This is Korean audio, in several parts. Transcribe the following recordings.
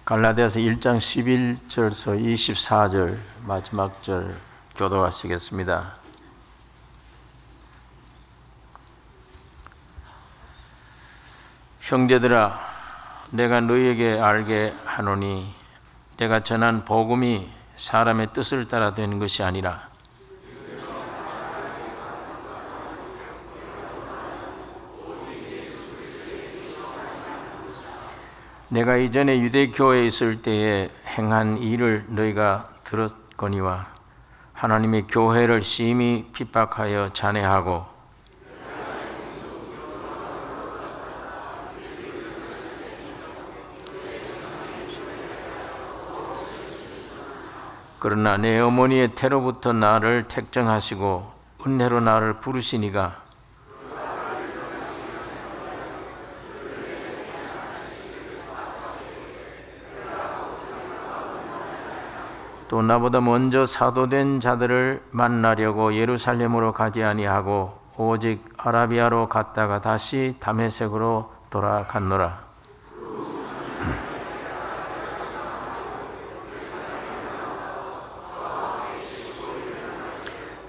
갈라디아서 1장 11절에서 24절 마지막 절 교도하시겠습니다. 형제들아, 내가 너희에게 알게 하노니 내가 전한 복음이 사람의 뜻을 따라 되는 것이 아니라 내가 이전에 유대교회에 있을 때에 행한 일을 너희가 들었거니와 하나님의 교회를 심히 핍박하여 잔해하고 그러나 내 어머니의 태로부터 나를 택정하시고 은혜로 나를 부르시니가 또 나보다 먼저 사도된 자들을 만나려고 예루살렘으로 가지 아니하고 오직 아라비아로 갔다가 다시 다메섹으로 돌아갔노라.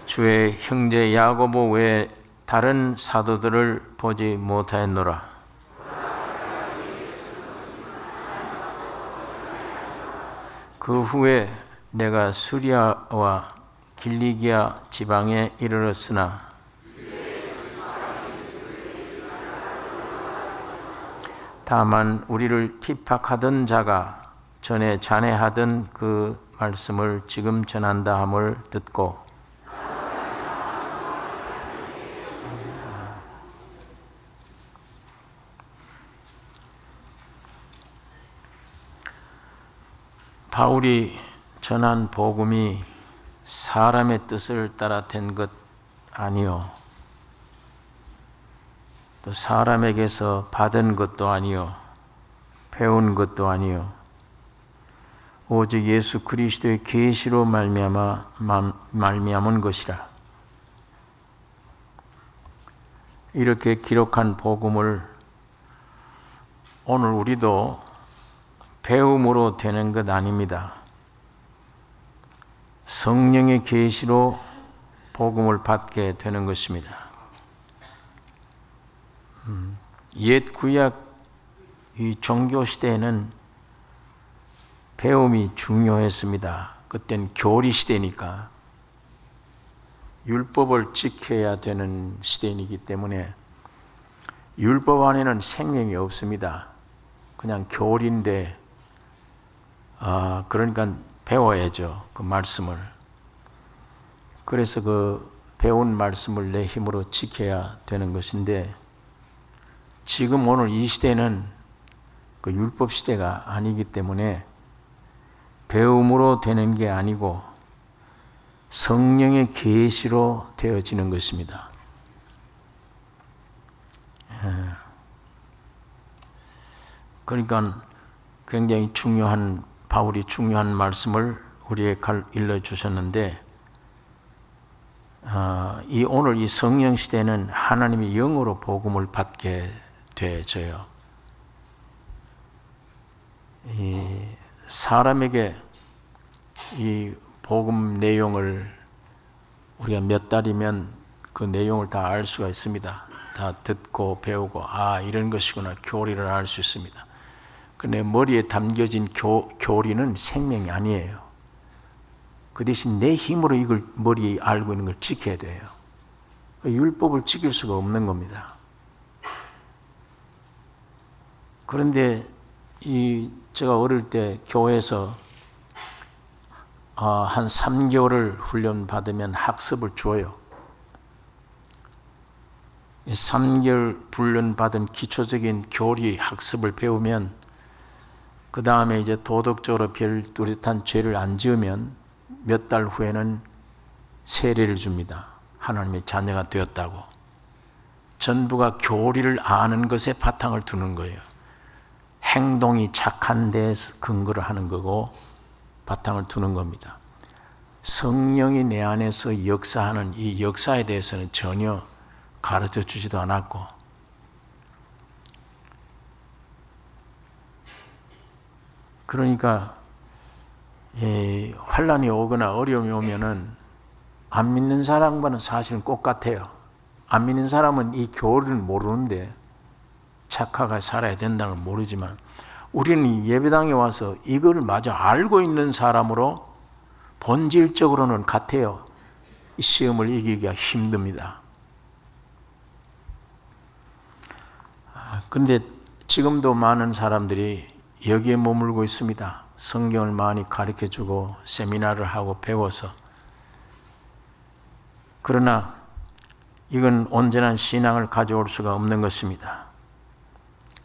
주의 형제 야고보 외에 다른 사도들을 보지 못하였노라. 그 후에 내가 수리아와 길리기아 지방에 이르렀으나 다만 우리를 핍박하던 자가 전에 잔해하던 그 말씀을 지금 전한다 함을 듣고 바울이 전한 복음이 사람의 뜻을 따라 된 것 아니요, 또 사람에게서 받은 것도 아니요, 배운 것도 아니요, 오직 예수 그리스도의 계시로 말미암은 것이라. 이렇게 기록한 복음을 오늘 우리도 배움으로 되는 것 아닙니다. 성령의 계시로 복음을 받게 되는 것입니다. 옛 구약 이 종교 시대에는 배움이 중요했습니다. 그때는 교리 시대니까 율법을 지켜야 되는 시대이기 때문에 율법 안에는 생명이 없습니다. 그냥 교리인데 그러니까 배워야죠, 그 말씀을. 그래서 그 배운 말씀을 내 힘으로 지켜야 되는 것인데, 지금 오늘 이 시대는 그 율법 시대가 아니기 때문에 배움으로 되는 게 아니고 성령의 계시로 되어지는 것입니다. 그러니까 굉장히 바울이 중요한 말씀을 우리에게 일러주셨는데, 오늘 이 성령 시대는 하나님의 영으로 복음을 받게 되어져요. 사람에게 이 복음 내용을 우리가 몇 달이면 그 내용을 다 알 수가 있습니다. 다 듣고 배우고 이런 것이구나, 교리를 알 수 있습니다. 근데 머리에 담겨진 교리는 생명이 아니에요. 그 대신 내 힘으로 이걸 머리에 알고 있는 걸 지켜야 돼요. 율법을 지킬 수가 없는 겁니다. 그런데 제가 어릴 때 교회에서 한 3개월을 훈련 받으면 학습을 줘요. 3개월 훈련 받은 기초적인 교리 학습을 배우면 그 다음에 이제 도덕적으로 별 뚜렷한 죄를 안 지으면 몇 달 후에는 세례를 줍니다. 하나님의 자녀가 되었다고. 전부가 교리를 아는 것에 바탕을 두는 거예요. 행동이 착한 데에 근거를 하는 거고 바탕을 두는 겁니다. 성령이 내 안에서 역사하는 이 역사에 대해서는 전혀 가르쳐 주지도 않았고, 그러니까 환란이 오거나 어려움이 오면은 안 믿는 사람과는 사실은 똑같아요. 안 믿는 사람은 이 교리를 모르는데 착하게 살아야 된다는 걸 모르지만 우리는 예배당에 와서 이걸 마저 알고 있는 사람으로 본질적으로는 같아요. 이 시험을 이기기가 힘듭니다. 그런데 지금도 많은 사람들이 여기에 머물고 있습니다. 성경을 많이 가르쳐주고 세미나를 하고 배워서. 그러나 이건 온전한 신앙을 가져올 수가 없는 것입니다.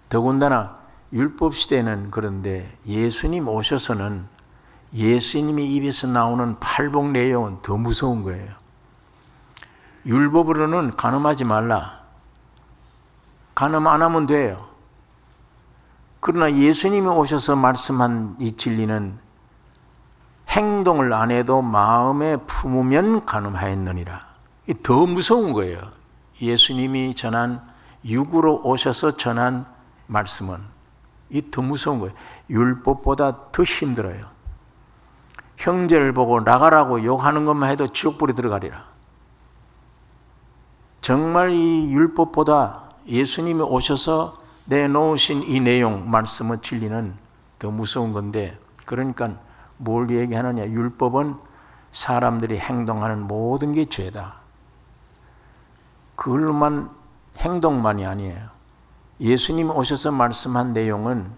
더군다나 율법시대는 그런데 예수님 오셔서는 예수님의 입에서 나오는 팔복 내용은 더 무서운 거예요. 율법으로는 간음하지 말라. 간음 안 하면 돼요. 그러나 예수님이 오셔서 말씀한 이 진리는 행동을 안 해도 마음에 품으면 간음하였느니라. 더 무서운 거예요. 예수님이 전한 육으로 오셔서 전한 말씀은 이 더 무서운 거예요. 율법보다 더 힘들어요. 형제를 보고 나가라고 욕하는 것만 해도 지옥불에 들어가리라. 정말 이 율법보다 예수님이 오셔서 내놓으신 이 내용, 말씀의 진리는 더 무서운 건데, 그러니까 뭘 얘기하느냐. 율법은 사람들이 행동하는 모든 게 죄다. 그걸로만, 행동만이 아니에요. 예수님이 오셔서 말씀한 내용은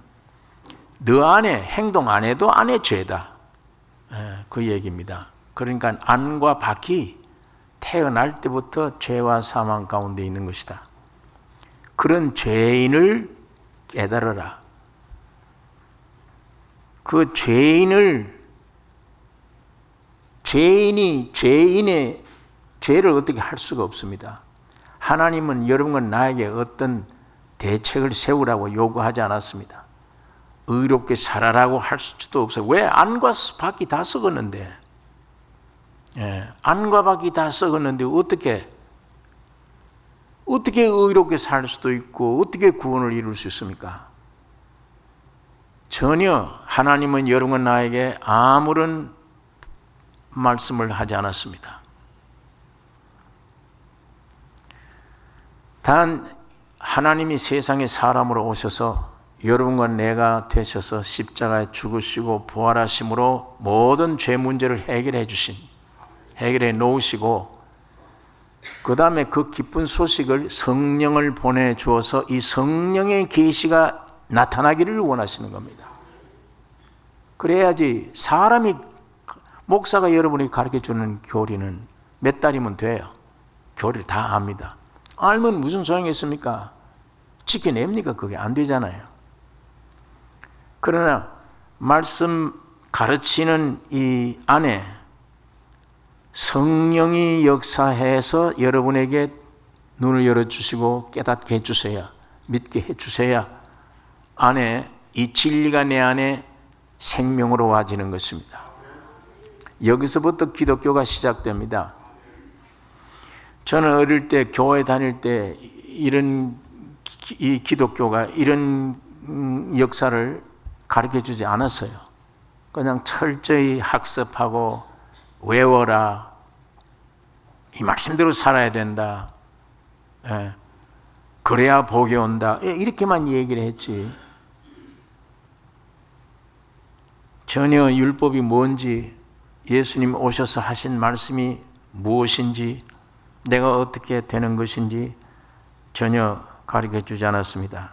너 안에 행동 안 해도 안에 죄다. 그 얘기입니다. 그러니까 안과 밖이 태어날 때부터 죄와 사망 가운데 있는 것이다. 그런 죄인을 깨달아라. 그 죄인이 죄인의 죄를 어떻게 할 수가 없습니다. 하나님은 여러분과 나에게 어떤 대책을 세우라고 요구하지 않았습니다. 의롭게 살아라고 할 수도 없어요. 왜? 안과 밖이 다 썩었는데, 안과 밖이 다 썩었는데 어떻게 의롭게 살 수도 있고 어떻게 구원을 이룰 수 있습니까? 전혀. 하나님은 여러분과 나에게 아무런 말씀을 하지 않았습니다. 단 하나님이 세상에 사람으로 오셔서 여러분과 내가 되셔서 십자가에 죽으시고 부활하심으로 모든 죄 문제를 해결해 놓으시고, 그 다음에 그 기쁜 소식을 성령을 보내주어서 이 성령의 계시가 나타나기를 원하시는 겁니다. 그래야지. 사람이, 목사가 여러분이 가르쳐주는 교리는 몇 달이면 돼요. 교리를 다 압니다. 알면 무슨 소용이 있습니까? 지켜냅니까? 그게 안 되잖아요. 그러나 말씀 가르치는 이 안에 성령이 역사해서 여러분에게 눈을 열어주시고 깨닫게 해주셔야, 믿게 해주셔야 안에 이 진리가 내 안에 생명으로 와지는 것입니다. 여기서부터 기독교가 시작됩니다. 저는 어릴 때 교회 다닐 때 이 기독교가 이런 역사를 가르쳐주지 않았어요. 그냥 철저히 학습하고 외워라, 이 말씀대로 살아야 된다, 그래야 복이 온다, 이렇게만 얘기를 했지, 전혀 율법이 뭔지, 예수님 오셔서 하신 말씀이 무엇인지, 내가 어떻게 되는 것인지 전혀 가르쳐주지 않았습니다.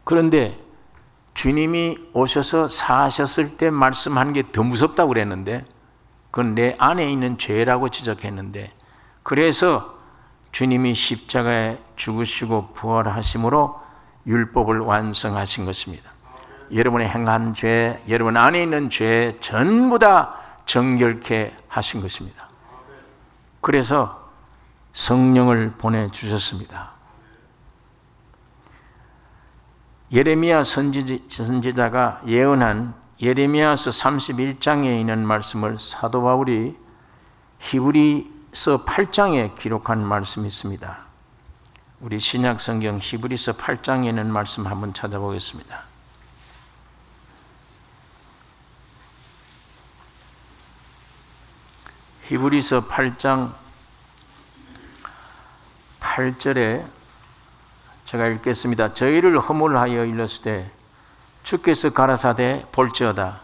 그런데 주님이 오셔서 사셨을 때 말씀한 게 더 무섭다고 그랬는데, 그건 내 안에 있는 죄라고 지적했는데, 그래서 주님이 십자가에 죽으시고 부활하심으로 율법을 완성하신 것입니다. 여러분의 행한 죄, 여러분 안에 있는 죄 전부 다 정결케 하신 것입니다. 그래서 성령을 보내주셨습니다. 예레미야 선지자가 예언한 예레미야서 31장에 있는 말씀을 사도 바울이 히브리서 8장에 기록한 말씀이 있습니다. 우리 신약 성경 히브리서 8장에 있는 말씀 한번 찾아보겠습니다. 히브리서 8장 8절에 제가 읽겠습니다. 저희를 허물하여 일렀으되 주께서 가라사대 볼지어다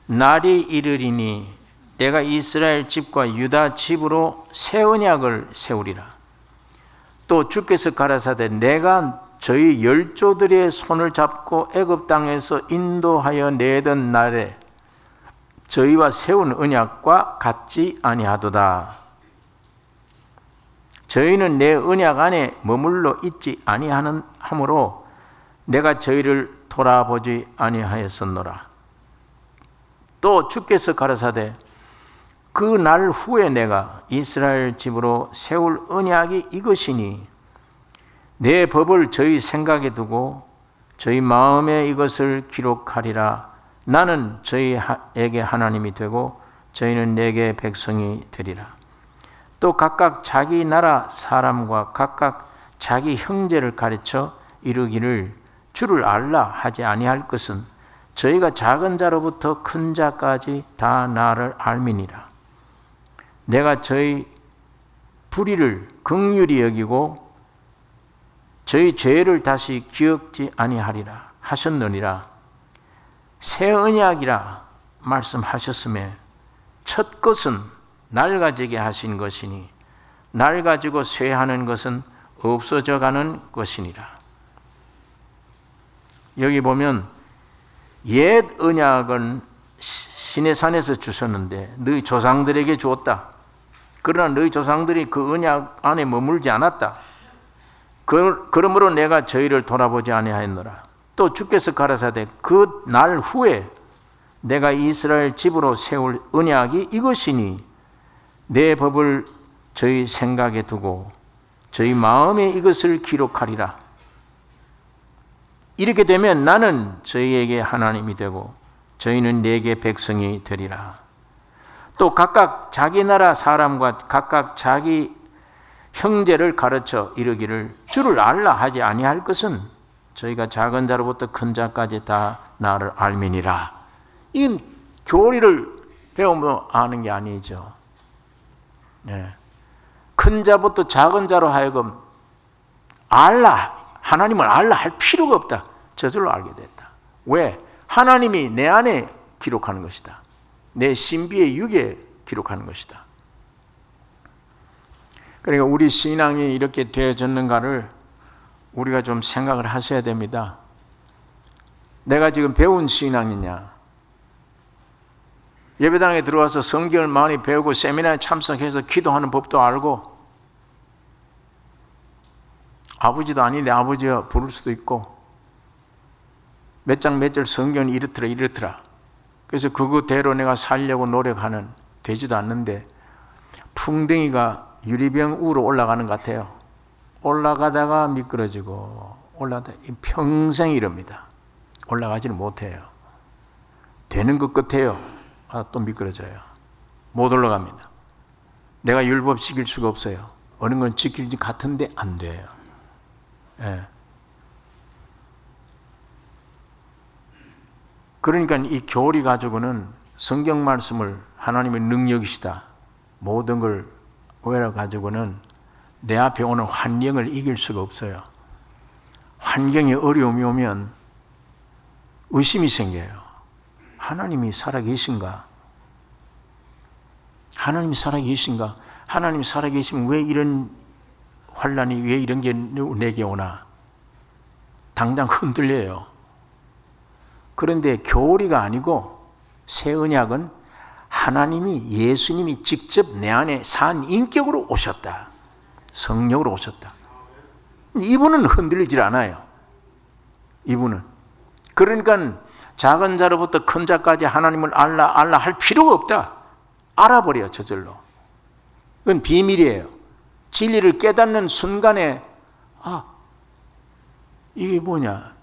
날이 이르리니 내가 이스라엘 집과 유다 집으로 새 언약을 세우리라. 또 주께서 가라사대 내가 저희 열조들의 손을 잡고 애굽 땅에서 인도하여 내던 날에 저희와 세운 언약과 같지 아니하도다. 저희는 내 언약 안에 머물러 있지 아니하므로 내가 저희를 돌아보지 아니하였었노라. 또 주께서 가라사대 그 날 후에 내가 이스라엘 집으로 세울 언약이 이것이니 내 법을 저희 생각에 두고 저희 마음에 이것을 기록하리라. 나는 저희에게 하나님이 되고 저희는 내게 백성이 되리라. 또 각각 자기 나라 사람과 각각 자기 형제를 가르쳐 이르기를 주를 알라 하지 아니할 것은 저희가 작은 자로부터 큰 자까지 다 나를 알미니라. 내가 저희 불의를 긍휼히 여기고 저희 죄를 다시 기억지 아니하리라 하셨느니라. 새 언약이라 말씀하셨음에 첫 것은 낡아지게 하신 것이니 낡아지고 쇠하는 것은 없어져 가는 것이니라. 여기 보면 옛 언약은 시내산에서 주셨는데 너희 조상들에게 주었다. 그러나 너희 조상들이 그 언약 안에 머물지 않았다. 그러므로 내가 저희를 돌아보지 아니하였노라. 또 주께서 가라사대 그 날 후에 내가 이스라엘 집으로 세울 언약이 이것이니 내 법을 저희 생각에 두고 저희 마음에 이것을 기록하리라. 이렇게 되면 나는 저희에게 하나님이 되고 저희는 내게 백성이 되리라. 또 각각 자기 나라 사람과 각각 자기 형제를 가르쳐 이르기를 주를 알라 하지 아니할 것은 저희가 작은 자로부터 큰 자까지 다 나를 알미니라. 이 교리를 배우며 아는 게 아니죠. 큰 자부터 작은 자로 하여금 알라, 하나님을 알라 할 필요가 없다. 저절로 알게 됐다. 왜? 하나님이 내 안에 기록하는 것이다. 내 신비의 육에 기록하는 것이다. 그러니까 우리 신앙이 이렇게 되어졌는가를 우리가 좀 생각을 하셔야 됩니다. 내가 지금 배운 신앙이냐? 예배당에 들어와서 성경을 많이 배우고 세미나에 참석해서 기도하는 법도 알고 아버지도 아닌데 아버지가 부를 수도 있고 몇 장 몇 절 성경이 이렇더라. 그래서 그거대로 내가 살려고 노력하는 되지도 않는데 풍뎅이가 유리병 우로 올라가는 것 같아요. 올라가다가 미끄러지고 올라가다가 평생 이럽니다. 올라가지는 못해요. 되는 것 같아요. 또 미끄러져요. 못 올라갑니다. 내가 율법 지킬 수가 없어요. 어느 건 지킬 것 같은데 안 돼요. 그러니까 이 교리 가지고는 성경 말씀을 하나님의 능력이시다 모든 걸 오해를 가지고는 내 앞에 오는 환경을 이길 수가 없어요. 환경에 어려움이 오면 의심이 생겨요. 하나님이 살아계신가? 하나님이 살아계신가? 하나님이 살아계시면 왜 이런 환난이, 왜 이런 게 내게 오나? 당장 흔들려요. 그런데 교리가 아니고 새 언약은 하나님이, 예수님이 직접 내 안에 산 인격으로 오셨다. 성령으로 오셨다. 이분은 흔들리질 않아요. 이분은. 그러니까 작은 자로부터 큰 자까지 하나님을 알라 할 필요가 없다. 알아버려 저절로. 그건 비밀이에요. 진리를 깨닫는 순간에 이게 뭐냐?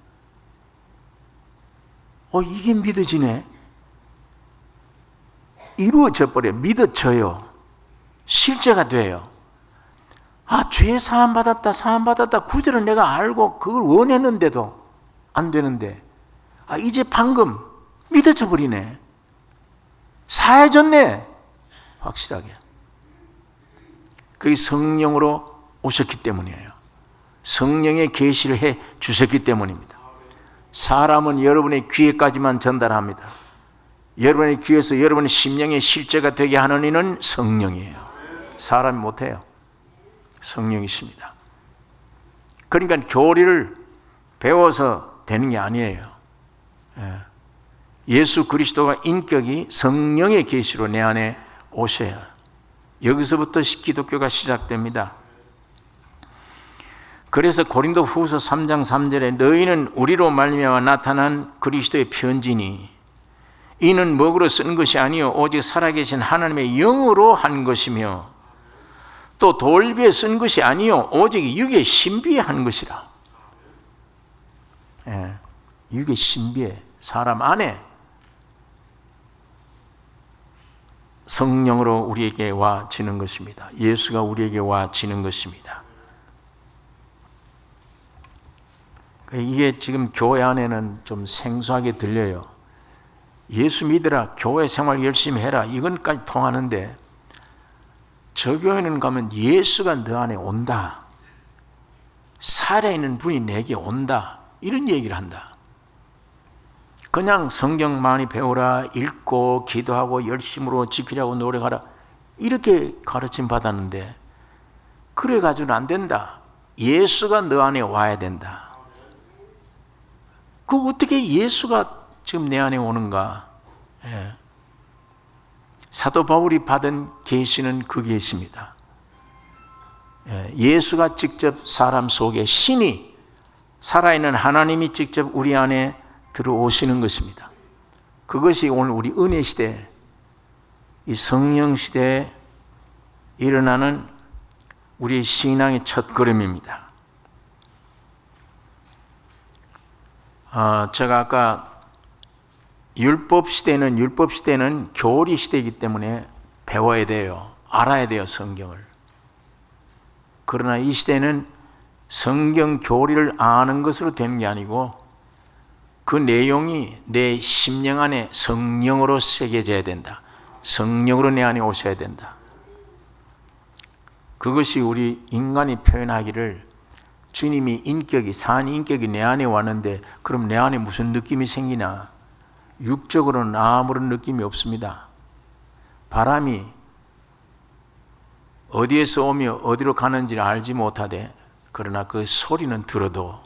이게 믿어지네. 이루어져 버려. 믿어져요. 실제가 돼요. 죄 사함 받았다, 사함 받았다. 구절은 내가 알고 그걸 원했는데도 안 되는데, 이제 방금 믿어져 버리네. 사해졌네. 확실하게. 그게 성령으로 오셨기 때문이에요. 성령의 계시를 해 주셨기 때문입니다. 사람은 여러분의 귀에까지만 전달합니다. 여러분의 귀에서 여러분의 심령의 실제가 되게 하는 이는 성령이에요. 사람이 못해요. 성령이십니다. 그러니까 교리를 배워서 되는 게 아니에요. 예수 그리스도가 인격이 성령의 계시로 내 안에 오셔야, 여기서부터 기독교가 시작됩니다. 그래서 고린도 후서 3장 3절에 너희는 우리로 말미암아 나타난 그리스도의 편지니 이는 먹으로 쓴 것이 아니요 오직 살아계신 하나님의 영으로 한 것이며 또 돌비에 쓴 것이 아니요 오직 육의 신비에 한 것이라. 육의 신비에, 사람 안에 성령으로 우리에게 와지는 것입니다. 예수가 우리에게 와지는 것입니다. 이게 지금 교회 안에는 좀 생소하게 들려요. 예수 믿으라, 교회 생활 열심히 해라, 이건까지 통하는데 저 교회는 가면 예수가 너 안에 온다, 살아있는 분이 내게 온다, 이런 얘기를 한다. 그냥 성경 많이 배우라, 읽고 기도하고 열심으로 지키려고 노력하라, 이렇게 가르침 받았는데 그래가지고는 안 된다. 예수가 너 안에 와야 된다. 그 어떻게 예수가 지금 내 안에 오는가? 사도 바울이 받은 계시는 그 계시입니다. 예수가 직접 사람 속에, 신이 살아있는 하나님이 직접 우리 안에 들어오시는 것입니다. 그것이 오늘 우리 은혜 시대, 이 성령 시대에 일어나는 우리 신앙의 첫 걸음입니다. 제가 아까 율법 시대는 교리 시대이기 때문에 배워야 돼요. 알아야 돼요, 성경을. 그러나 이 시대는 성경 교리를 아는 것으로 되는 게 아니고 그 내용이 내 심령 안에 성령으로 새겨져야 된다. 성령으로 내 안에 오셔야 된다. 그것이 우리 인간이 표현하기를, 주님이 인격이, 산 인격이 내 안에 왔는데 그럼 내 안에 무슨 느낌이 생기나? 육적으로는 아무런 느낌이 없습니다. 바람이 어디에서 오며 어디로 가는지를 알지 못하되, 그러나 그 소리는 들어도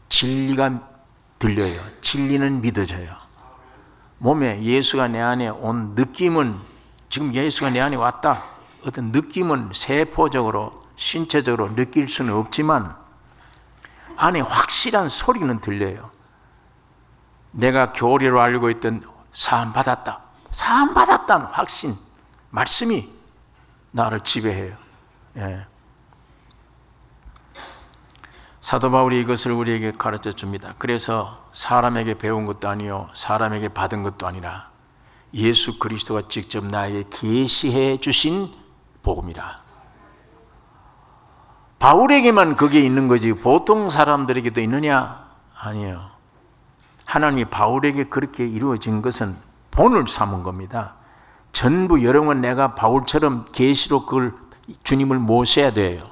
진리가 들려요. 진리는 믿어져요. 몸에 예수가 내 안에 온 느낌은, 지금 예수가 내 안에 왔다, 어떤 느낌은 세포적으로 신체적으로 느낄 수는 없지만 안에 확실한 소리는 들려요. 내가 교리로 알고 있던 사함 받았다, 사함 받았다는 확신, 말씀이 나를 지배해요. 사도 바울이 이것을 우리에게 가르쳐 줍니다. 그래서 사람에게 배운 것도 아니요 사람에게 받은 것도 아니라 예수 그리스도가 직접 나에게 계시해 주신 복음이라. 바울에게만 그게 있는 거지 보통 사람들에게도 있느냐? 아니에요. 하나님이 바울에게 그렇게 이루어진 것은 본을 삼은 겁니다. 전부 여러분, 내가 바울처럼 계시로 그걸 주님을 모셔야 돼요.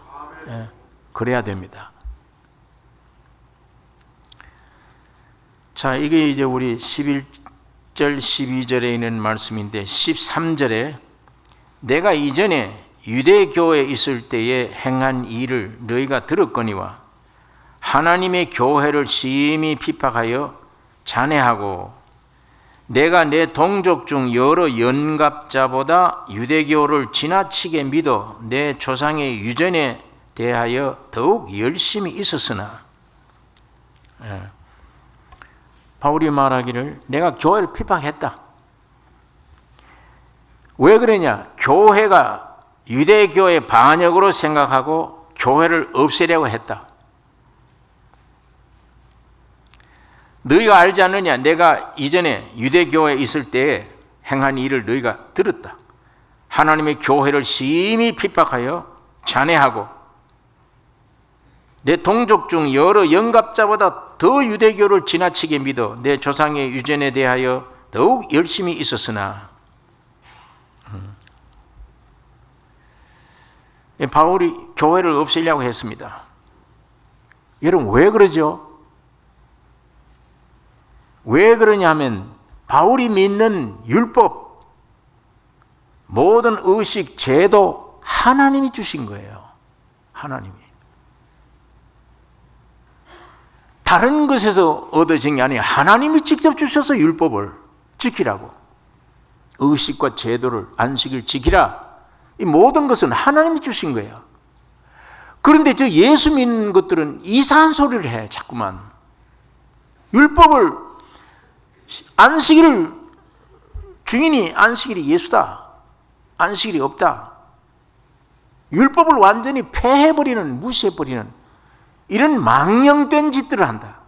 그래야 됩니다. 자, 이게 이제 우리 11절 12절에 있는 말씀인데 13절에 내가 이전에 유대교에 있을 때에 행한 일을 너희가 들었거니와 하나님의 교회를 심히 핍박하여 잔해하고 내가 내 동족 중 여러 연갑자보다 유대교를 지나치게 믿어 내 조상의 유전에 대하여 더욱 열심히 있었으나, 바울이 말하기를 내가 교회를 핍박했다. 왜 그러냐? 교회가 유대교의 반역으로 생각하고 교회를 없애려고 했다. 너희가 알지 않느냐? 내가 이전에 유대교에 있을 때 행한 일을 너희가 들었다. 하나님의 교회를 심히 핍박하여 잔해하고 내 동족 중 여러 영갑자보다 더 유대교를 지나치게 믿어 내 조상의 유전에 대하여 더욱 열심히 있었으나 바울이 교회를 없애려고 했습니다. 여러분 왜 그러죠? 왜 그러냐면 바울이 믿는 율법, 모든 의식, 제도 하나님이 주신 거예요. 하나님이. 다른 것에서 얻어진 게 아니에요. 하나님이 직접 주셔서 율법을 지키라고. 의식과 제도를, 안식을 지키라. 이 모든 것은 하나님이 주신 거예요. 그런데 저 예수 믿는 것들은 이상한 소리를 해, 자꾸만. 율법을, 안식일을, 주인이 안식일이 예수다. 안식일이 없다. 율법을 완전히 폐해버리는, 무시해버리는 이런 망령된 짓들을 한다.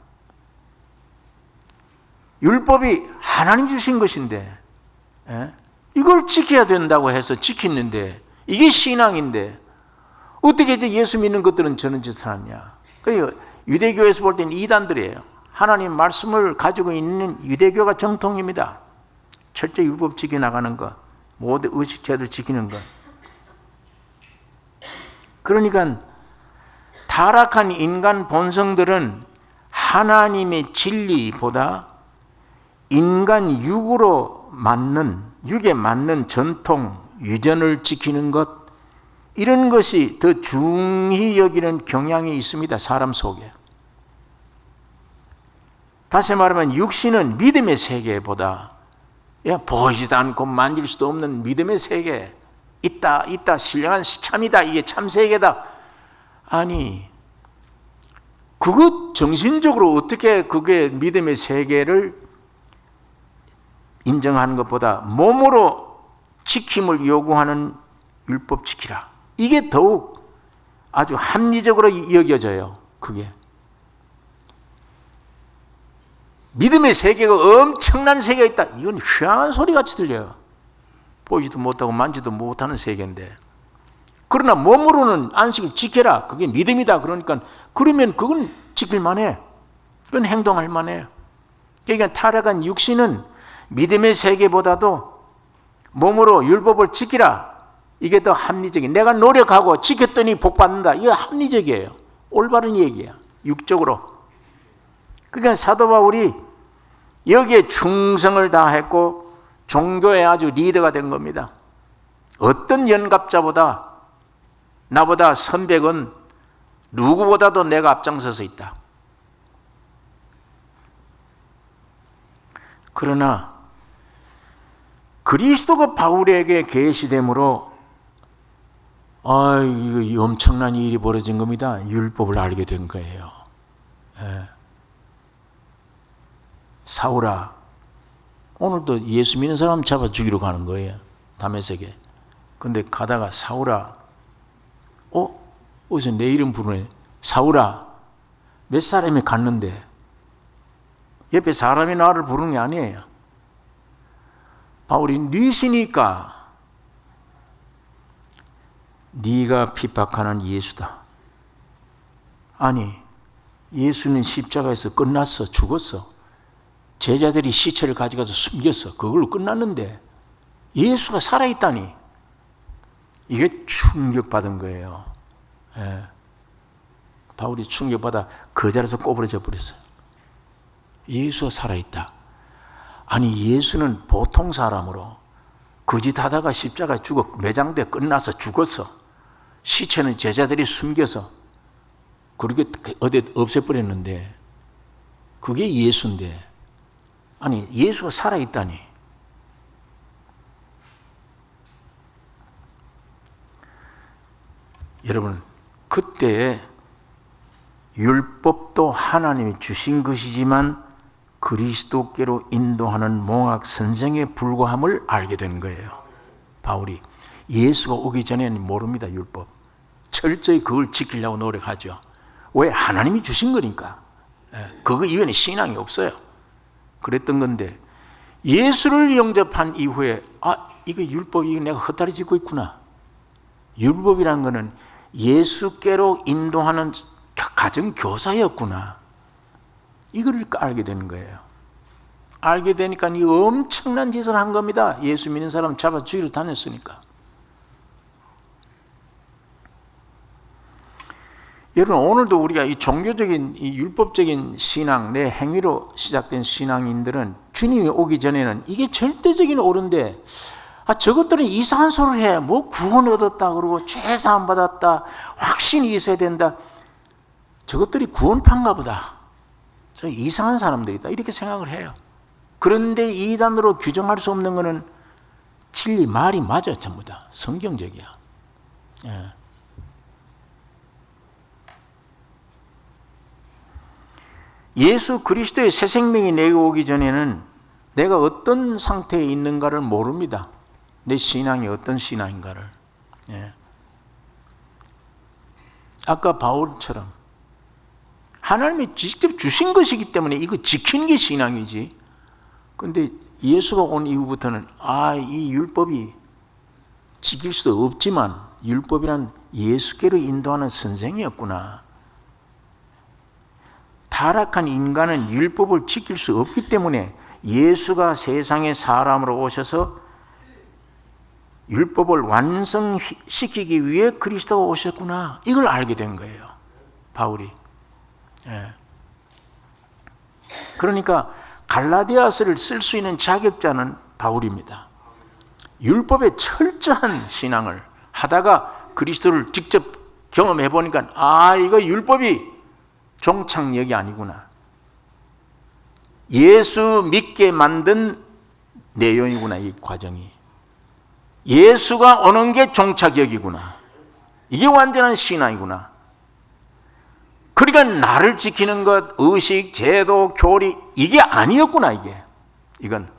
율법이 하나님 주신 것인데 이걸 지켜야 된다고 해서 지키는데 이게 신앙인데 어떻게 이제 예수 믿는 것들은 저런 짓을 하냐. 그리고 유대교에서 볼 때는 이단들이에요. 하나님 말씀을 가지고 있는 유대교가 정통입니다. 철저히 율법 지켜나가는 것, 모든 의식 제도를 지키는 것. 그러니까 타락한 인간 본성들은 하나님의 진리보다 인간 육에 맞는 전통, 유전을 지키는 것, 이런 것이 더 중히 여기는 경향이 있습니다. 사람 속에. 다시 말하면 육신은 믿음의 세계보다 보이지도 않고 만질 수도 없는 믿음의 세계, 있다, 신령한 참이다, 이게 참 세계다. 아니, 그것 정신적으로 어떻게 그게 믿음의 세계를 인정하는 것보다 몸으로 지킴을 요구하는 율법 지키라. 이게 더욱 아주 합리적으로 여겨져요. 그게. 믿음의 세계가 엄청난 세계가 있다. 이건 희한한 소리 같이 들려요. 보지도 못하고 만지도 못하는 세계인데. 그러나 몸으로는 안식을 지켜라. 그게 믿음이다. 그러니까 그러면 그건 지킬 만해. 그건 행동할 만해. 그러니까 타락한 육신은 믿음의 세계보다도 몸으로 율법을 지키라. 이게 더 합리적인. 내가 노력하고 지켰더니 복 받는다. 이거 합리적이에요. 올바른 얘기야. 육적으로. 그러니까 사도 바울이 여기에 충성을 다했고 종교의 아주 리더가 된 겁니다. 어떤 연갑자보다 나보다 선백은 누구보다도 내가 앞장서서 있다. 그러나 그리스도가 바울에게 계시됨으로 이거 엄청난 일이 벌어진 겁니다. 율법을 알게 된 거예요. 사울아, 오늘도 예수 믿는 사람 잡아 죽이러 가는 거예요. 다메섹에. 근데 가다가 사울아, 어디서 내 이름 부르네. 사울아, 몇 사람이 갔는데 옆에 사람이 나를 부르는 게 아니에요. 바울이 네시니까 네가 핍박하는 예수다. 아니, 예수는 십자가에서 끝났어. 죽었어. 제자들이 시체를 가져가서 숨겼어. 그걸로 끝났는데 예수가 살아있다니. 이게 충격받은 거예요. 바울이 충격받아 그 자리에서 꼬부러져 버렸어요. 예수가 살아있다. 아니, 예수는 보통 사람으로 거짓하다가 십자가에 죽어 매장돼 끝나서 죽었어. 시체는 제자들이 숨겨서 그렇게 어디 없애버렸는데 그게 예수인데, 아니 예수가 살아있다니. 여러분, 그때 율법도 하나님이 주신 것이지만 그리스도께로 인도하는 몽학 선생에 불과함을 알게 된 거예요. 바울이 예수가 오기 전에는 모릅니다. 율법 철저히 그걸 지키려고 노력하죠. 왜? 하나님이 주신 거니까. 그거 이외에는 신앙이 없어요. 그랬던 건데 예수를 영접한 이후에 이거 율법, 이거 내가 헛다리 짚고 있구나. 율법이라는 거는 예수께로 인도하는 가정교사였구나. 이거를 알게 되는 거예요. 알게 되니까 이 엄청난 짓을 한 겁니다. 예수 믿는 사람 잡아 죽이러 다녔으니까. 여러분, 오늘도 우리가 이 종교적인, 이 율법적인 신앙, 내 행위로 시작된 신앙인들은 주님이 오기 전에는 이게 절대적인 옳은데, 저것들은 이상한 소리를 해. 뭐 구원 얻었다 그러고 죄사함 받았다, 확신이 있어야 된다. 저것들이 구원파인가 보다. 저 이상한 사람들이다. 이렇게 생각을 해요. 그런데 이단으로 규정할 수 없는 것은 진리, 말이 맞아요. 전부 다 성경적이야. 예. 예수 그리스도의 새 생명이 내게 오기 전에는 내가 어떤 상태에 있는가를 모릅니다. 내 신앙이 어떤 신앙인가를. 예. 아까 바울처럼 하나님이 직접 주신 것이기 때문에 이거 지키는 게 신앙이지. 그런데 예수가 온 이후부터는 이 율법이 지킬 수도 없지만 율법이란 예수께로 인도하는 선생이었구나. 타락한 인간은 율법을 지킬 수 없기 때문에 예수가 세상에 사람으로 오셔서 율법을 완성시키기 위해 그리스도가 오셨구나. 이걸 알게 된 거예요, 바울이. 예. 그러니까 갈라디아서를 쓸 수 있는 자격자는 바울입니다. 율법의 철저한 신앙을 하다가 그리스도를 직접 경험해 보니까 이거 율법이 종착역이 아니구나. 예수 믿게 만든 내용이구나. 이 과정이 예수가 오는 게 종착역이구나. 이게 완전한 신앙이구나. 그러니까 나를 지키는 것, 의식, 제도, 교리, 이게 아니었구나. 이건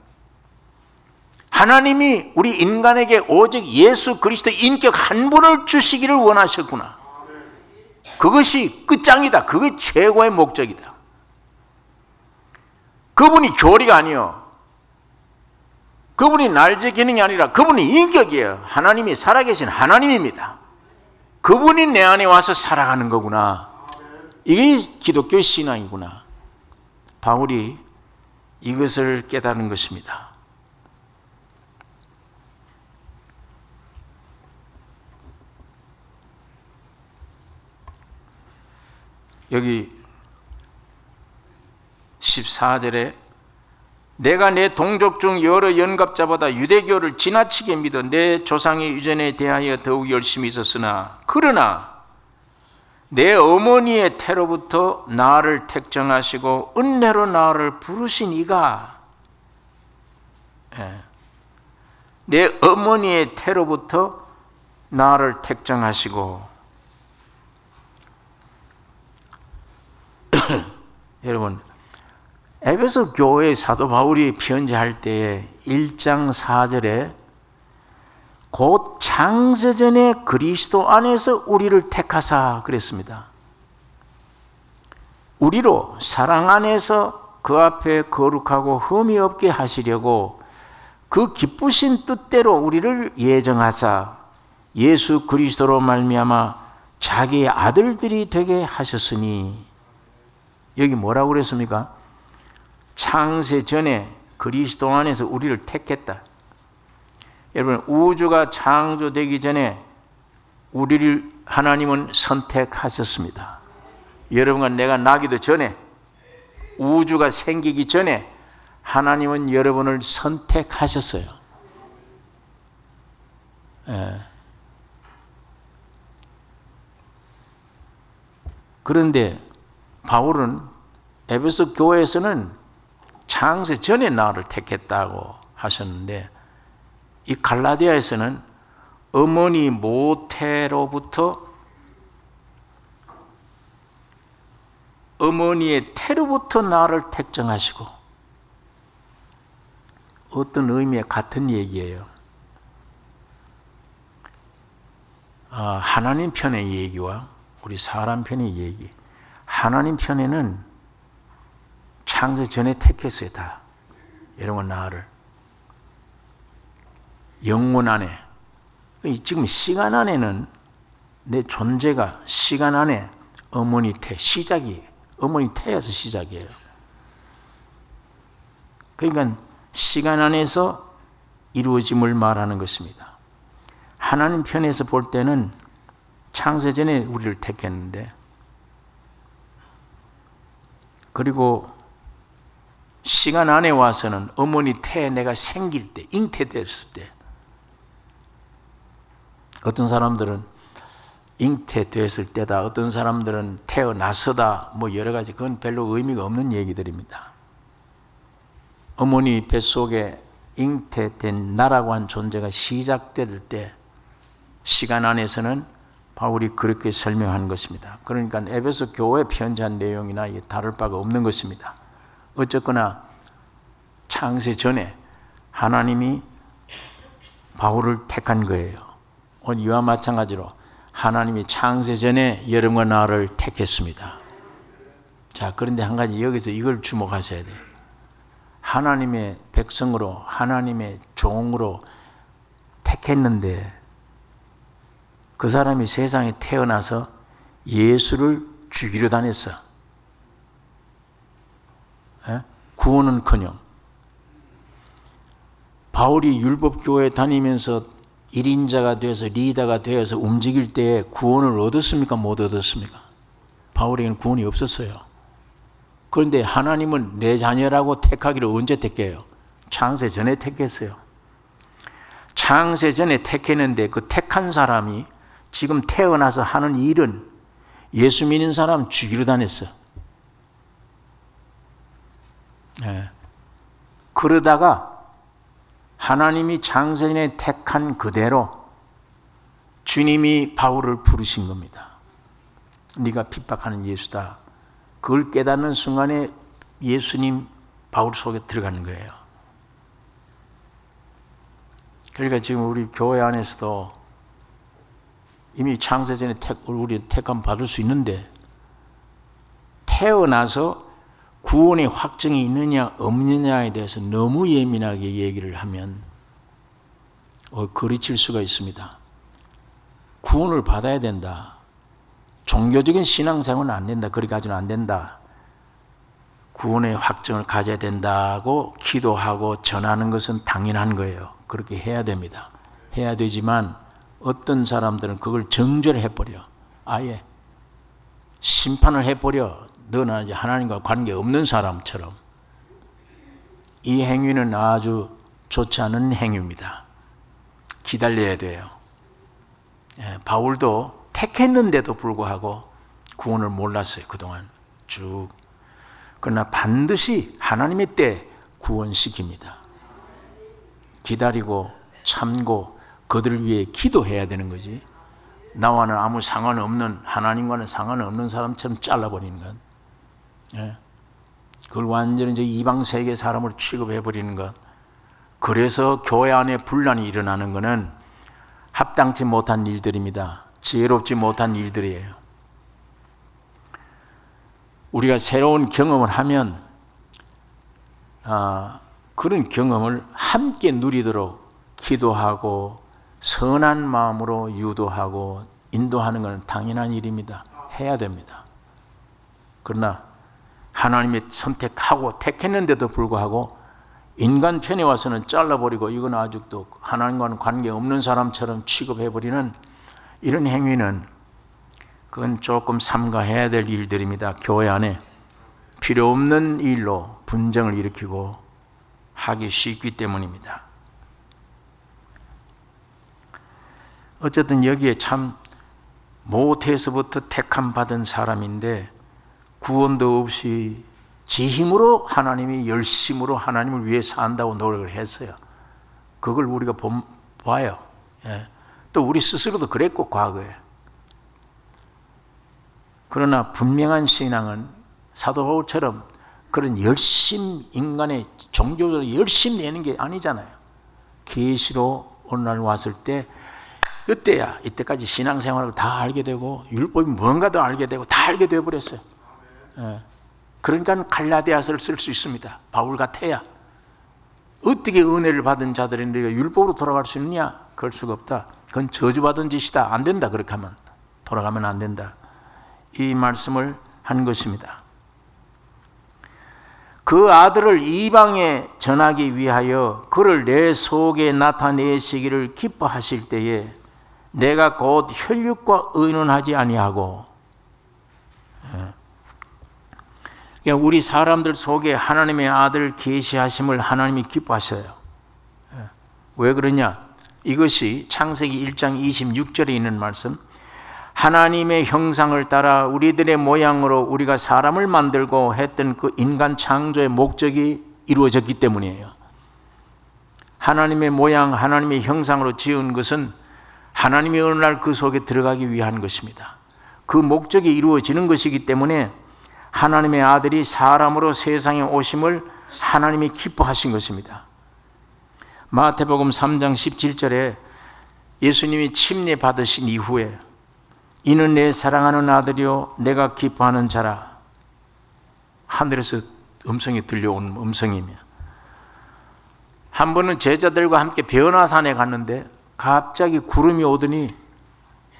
하나님이 우리 인간에게 오직 예수 그리스도 인격 한 분을 주시기를 원하셨구나. 그것이 끝장이다. 그게 최고의 목적이다. 그분이 교리가 아니요, 그분이 날 지키는 게 아니라 그분이 인격이에요. 하나님이 살아계신 하나님입니다. 그분이 내 안에 와서 살아가는 거구나. 이게 기독교의 신앙이구나. 바울이 이것을 깨달은 것입니다. 여기 14절에 내가 내 동족 중 여러 연갑자보다 유대교를 지나치게 믿어 내 조상의 유전에 대하여 더욱 열심히 있었으나 그러나 내 어머니의 태로부터 나를 택정하시고 은혜로 나를 부르신 이가, 내 어머니의 태로부터 나를 택정하시고. 여러분, 에베소 교회 사도 바울이 편지할 때에 1장 4절에 곧 창세전에 그리스도 안에서 우리를 택하사 그랬습니다. 우리로 사랑 안에서 그 앞에 거룩하고 흠이 없게 하시려고 그 기쁘신 뜻대로 우리를 예정하사 예수 그리스도로 말미암아 자기의 아들들이 되게 하셨으니. 여기 뭐라고 그랬습니까? 창세 전에 그리스도 안에서 우리를 택했다. 여러분, 우주가 창조되기 전에 우리를 하나님은 선택하셨습니다. 여러분과 내가 나기도 전에, 우주가 생기기 전에 하나님은 여러분을 선택하셨어요. 그런데 바울은 에베소 교회에서는 창세 전에 나를 택했다고 하셨는데, 이 갈라디아에서는 어머니 모태로부터, 어머니의 태로부터 나를 택정하시고, 어떤 의미의 같은 얘기예요. 하나님 편의 얘기와 우리 사람 편의 얘기. 하나님 편에는 창세 전에 택했어요. 다 여러분, 나를 영혼 안에, 지금 시간 안에는 내 존재가 시간 안에 어머니 태 시작이에요. 어머니 태에서 시작이에요. 그러니까 시간 안에서 이루어짐을 말하는 것입니다. 하나님 편에서 볼 때는 창세전에 우리를 택했는데, 그리고 시간 안에 와서는 어머니 태에 내가 생길 때, 잉태됐을 때, 어떤 사람들은 잉태됐을 때다, 어떤 사람들은 태어나서다, 뭐 여러 가지, 그건 별로 의미가 없는 얘기들입니다. 어머니 뱃속에 잉태된 나라고 한 존재가 시작될 때 시간 안에서는 바울이 그렇게 설명한 것입니다. 그러니까 에베소 교회 편지한 내용이나 다를 바가 없는 것입니다. 어쨌거나 창세 전에 하나님이 바울을 택한 거예요. 오늘 이와 마찬가지로 하나님이 창세 전에 여러분과 나를 택했습니다. 자, 그런데 한 가지 여기서 이걸 주목하셔야 돼요. 하나님의 백성으로, 하나님의 종으로 택했는데 그 사람이 세상에 태어나서 예수를 죽이려 다녔어. 구원은커녕. 바울이 율법교회 다니면서 1인자가 돼서 리더가 되어서 움직일 때 구원을 얻었습니까? 못 얻었습니까? 바울에게는 구원이 없었어요. 그런데 하나님은 내 자녀라고 택하기를 언제 택해요? 창세 전에 택했어요. 창세 전에 택했는데 그 택한 사람이 지금 태어나서 하는 일은 예수 믿는 사람 죽이러 다녔어. 그러다가 하나님이 창세 전에 택한 그대로 주님이 바울을 부르신 겁니다. 네가 핍박하는 예수다. 그걸 깨닫는 순간에 예수님 바울 속에 들어가는 거예요. 그러니까 지금 우리 교회 안에서도 이미 창세전에 우리 택함 받을 수 있는데, 태어나서 구원의 확정이 있느냐 없느냐에 대해서 너무 예민하게 얘기를 하면 거리칠 수가 있습니다. 구원을 받아야 된다. 종교적인 신앙생활은 안 된다. 그렇게 가지는 안 된다. 구원의 확정을 가져야 된다고 기도하고 전하는 것은 당연한 거예요. 그렇게 해야 됩니다. 해야 되지만 어떤 사람들은 그걸 정죄를 해버려. 아예 심판을 해버려. 너는 이제 하나님과 관계없는 사람처럼. 이 행위는 아주 좋지 않은 행위입니다. 기다려야 돼요. 바울도 택했는데도 불구하고 구원을 몰랐어요. 그동안 쭉. 그러나 반드시 하나님의 때 구원시킵니다. 기다리고 참고 그들을 위해 기도해야 되는 거지. 나와는 아무 상관없는, 하나님과는 상관없는 사람처럼 잘라버리는 것. 그걸 완전히 이제 이방 세계 사람을 취급해버리는 것. 그래서 교회 안에 분란이 일어나는 것은 합당치 못한 일들입니다. 지혜롭지 못한 일들이에요. 우리가 새로운 경험을 하면 그런 경험을 함께 누리도록 기도하고 선한 마음으로 유도하고 인도하는 것은 당연한 일입니다. 해야 됩니다. 그러나 하나님이 선택하고 택했는데도 불구하고 인간 편에 와서는 잘라버리고 이건 아직도 하나님과는 관계없는 사람처럼 취급해버리는 이런 행위는 그건 조금 삼가해야 될 일들입니다. 교회 안에 필요 없는 일로 분쟁을 일으키고 하기 쉽기 때문입니다. 어쨌든 여기에 참 모태에서부터 택함 받은 사람인데 구원도 없이 지 힘으로 하나님이 열심으로 하나님을 위해 산다고 노력을 했어요. 그걸 우리가 봐요. 또 우리 스스로도 그랬고 과거에. 그러나 분명한 신앙은 사도 바울처럼 그런 열심, 인간의 종교적으로 열심 내는 게 아니잖아요. 계시로 오늘날 왔을 때 그때야 이때까지 신앙생활을 다 알게 되고 율법이 뭔가도 알게 되고 다 알게 되어버렸어요. 그러니까 갈라디아서를 쓸 수 있습니다. 바울 같아야. 어떻게 은혜를 받은 자들인데 율법으로 돌아갈 수 있느냐? 그럴 수가 없다. 그건 저주받은 짓이다. 안 된다. 그렇게 하면 돌아가면 안 된다. 이 말씀을 한 것입니다. 그 아들을 이방에 전하기 위하여 그를 내 속에 나타내시기를 기뻐하실 때에 내가 곧 혈육과 의논하지 아니하고, 우리 사람들 속에 하나님의 아들 계시하심을 하나님이 기뻐하셔요. 왜 그러냐? 이것이 창세기 1장 26절에 있는 말씀, 하나님의 형상을 따라 우리들의 모양으로 우리가 사람을 만들고 했던 그 인간 창조의 목적이 이루어졌기 때문이에요. 하나님의 모양, 하나님의 형상으로 지은 것은 하나님이 어느 날 그 속에 들어가기 위한 것입니다. 그 목적이 이루어지는 것이기 때문에 하나님의 아들이 사람으로 세상에 오심을 하나님이 기뻐하신 것입니다. 마태복음 3장 17절에 예수님이 침례 받으신 이후에 이는 내 사랑하는 아들이요 내가 기뻐하는 자라, 하늘에서 음성이 들려온 음성이며, 한 번은 제자들과 함께 변화산에 갔는데 갑자기 구름이 오더니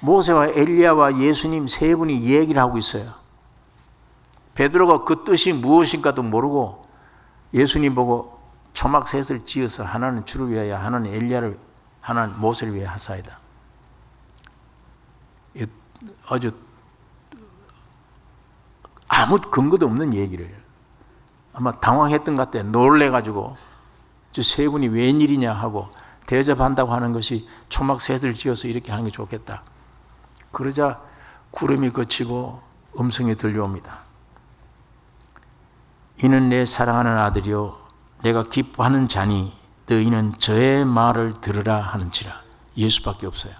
모세와 엘리야와 예수님 세 분이 얘기를 하고 있어요. 베드로가 그 뜻이 무엇인가도 모르고 예수님 보고 초막셋을 지어서 하나는 주를 위하여, 하나는 엘리야를, 하나는 모세를 위하여 하사이다. 아주 아무 근거도 없는 얘기를, 아마 당황했던 것 같아요. 놀래가지고 저 세 분이 웬일이냐 하고 대접한다고 하는 것이 초막셋을 지어서 이렇게 하는 게 좋겠다. 그러자 구름이 그치고 음성이 들려옵니다. 이는 내 사랑하는 아들이요 내가 기뻐하는 자니 너희는 저의 말을 들으라 하는지라. 예수밖에 없어요.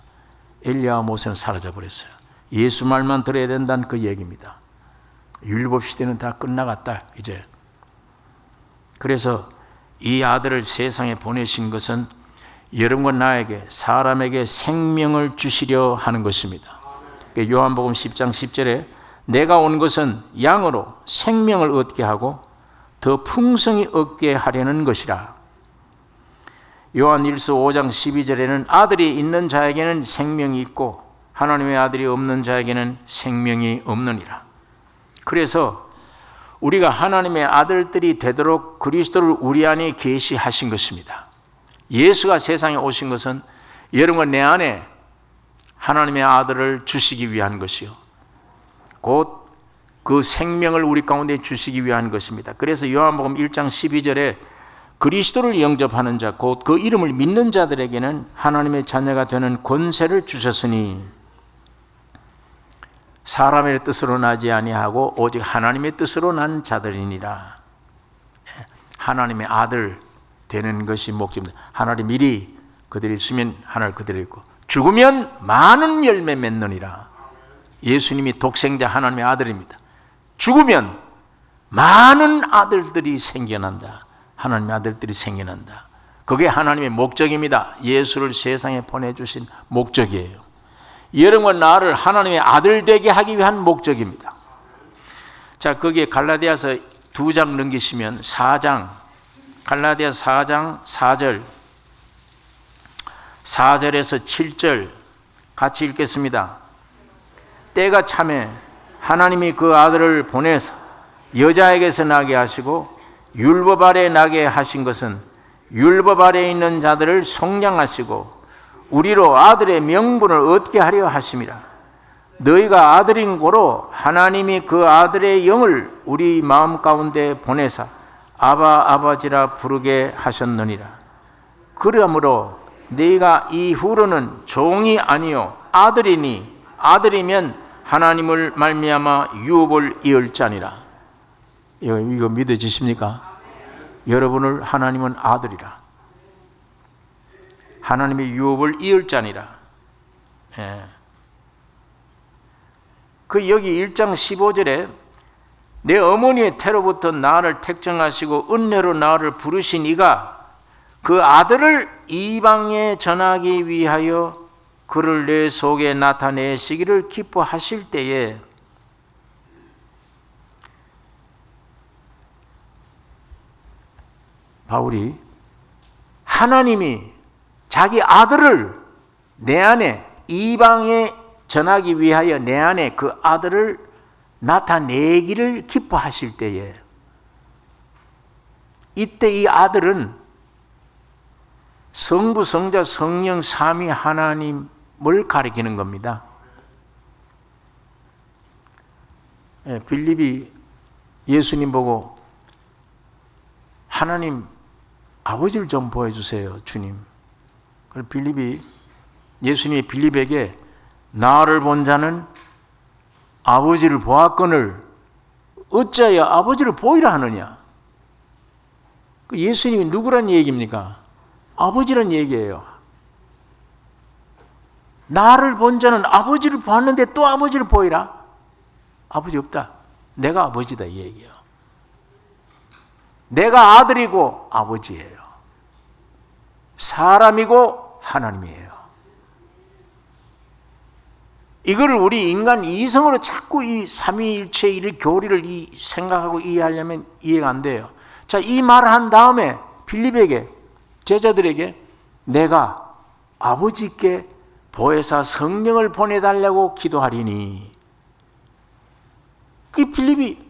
엘리야와 모세는 사라져 버렸어요. 예수 말만 들어야 된다는 그 얘기입니다. 율법 시대는 다 끝나갔다 이제. 그래서 이 아들을 세상에 보내신 것은 여러분과 나에게, 사람에게 생명을 주시려 하는 것입니다. 요한복음 10장 10절에 내가 온 것은 양으로 생명을 얻게 하고 더 풍성히 얻게 하려는 것이라. 요한일서 5장 12절에는 아들이 있는 자에게는 생명이 있고 하나님의 아들이 없는 자에게는 생명이 없느니라. 그래서 우리가 하나님의 아들들이 되도록 그리스도를 우리 안에 계시하신 것입니다. 예수가 세상에 오신 것은 여러분과 내 안에 하나님의 아들을 주시기 위한 것이요, 곧 그 생명을 우리 가운데 주시기 위한 것입니다. 그래서 요한복음 1장 12절에 그리스도를 영접하는 자, 곧 그 이름을 믿는 자들에게는 하나님의 자녀가 되는 권세를 주셨으니 사람의 뜻으로 나지 아니하고 오직 하나님의 뜻으로 난 자들이니라. 하나님의 아들 되는 것이 목적입니다. 하나님 미리 그들이 있으면 하나님 그들이 있고 죽으면 많은 열매 맺느니라. 예수님이 독생자 하나님의 아들입니다. 죽으면 많은 아들들이 생겨난다. 하나님의 아들들이 생겨난다. 그게 하나님의 목적입니다. 예수를 세상에 보내주신 목적이에요. 여러분과 나를 하나님의 아들 되게 하기 위한 목적입니다. 자, 거기에 갈라디아서 2장 넘기시면 4장, 갈라디아서 4장 4절, 4절에서 7절 같이 읽겠습니다. 때가 차매 하나님이 그 아들을 보내서 여자에게서 나게 하시고 율법 아래 나게 하신 것은 율법 아래 있는 자들을 속량하시고 우리로 아들의 명분을 얻게 하려 하심이라. 너희가 아들인 고로 하나님이 그 아들의 영을 우리 마음 가운데 보내사 아바 아버지라 부르게 하셨느니라. 그러므로 너희가 이후로는 종이 아니요 아들이니 아들이면 하나님을 말미암아 유업을 이을 자니라. 이거 믿어지십니까? 여러분을 하나님은 아들이라. 하나님의 유업을 이을 자니라. 예. 그 여기 1장 15절에 내 어머니의 태로부터 나를 택정하시고 은혜로 나를 부르신 이가 그 아들을 이방에 전하기 위하여 그를 내 속에 나타내시기를 기뻐하실 때에 바울이 하나님이 자기 아들을 내 안에 이방에 전하기 위하여 내 안에 그 아들을 나타내기를 기뻐하실 때에, 이때 이 아들은 성부, 성자, 성령 삼위 하나님을 가리키는 겁니다. 빌립이 예수님 보고 하나님 아버지를 좀 보여주세요, 주님. 그래서 예수님이 빌립에게 나를 본 자는 아버지를 보았거늘 어찌하여 아버지를 보이라 하느냐. 예수님이 누구란 얘기입니까? 아버지란 얘기예요. 나를 본 자는 아버지를 보았는데 또 아버지를 보이라? 아버지 없다. 내가 아버지다 이 얘기예요. 내가 아들이고 아버지예요. 사람이고 하나님이에요. 이거를 우리 인간 이성으로 자꾸 이 삼위일체의 교리를 생각하고 이해하려면 이해가 안 돼요. 자, 이 말을 한 다음에 빌립에게, 제자들에게 내가 아버지께 보혜사 성령을 보내달라고 기도하리니, 그 빌립이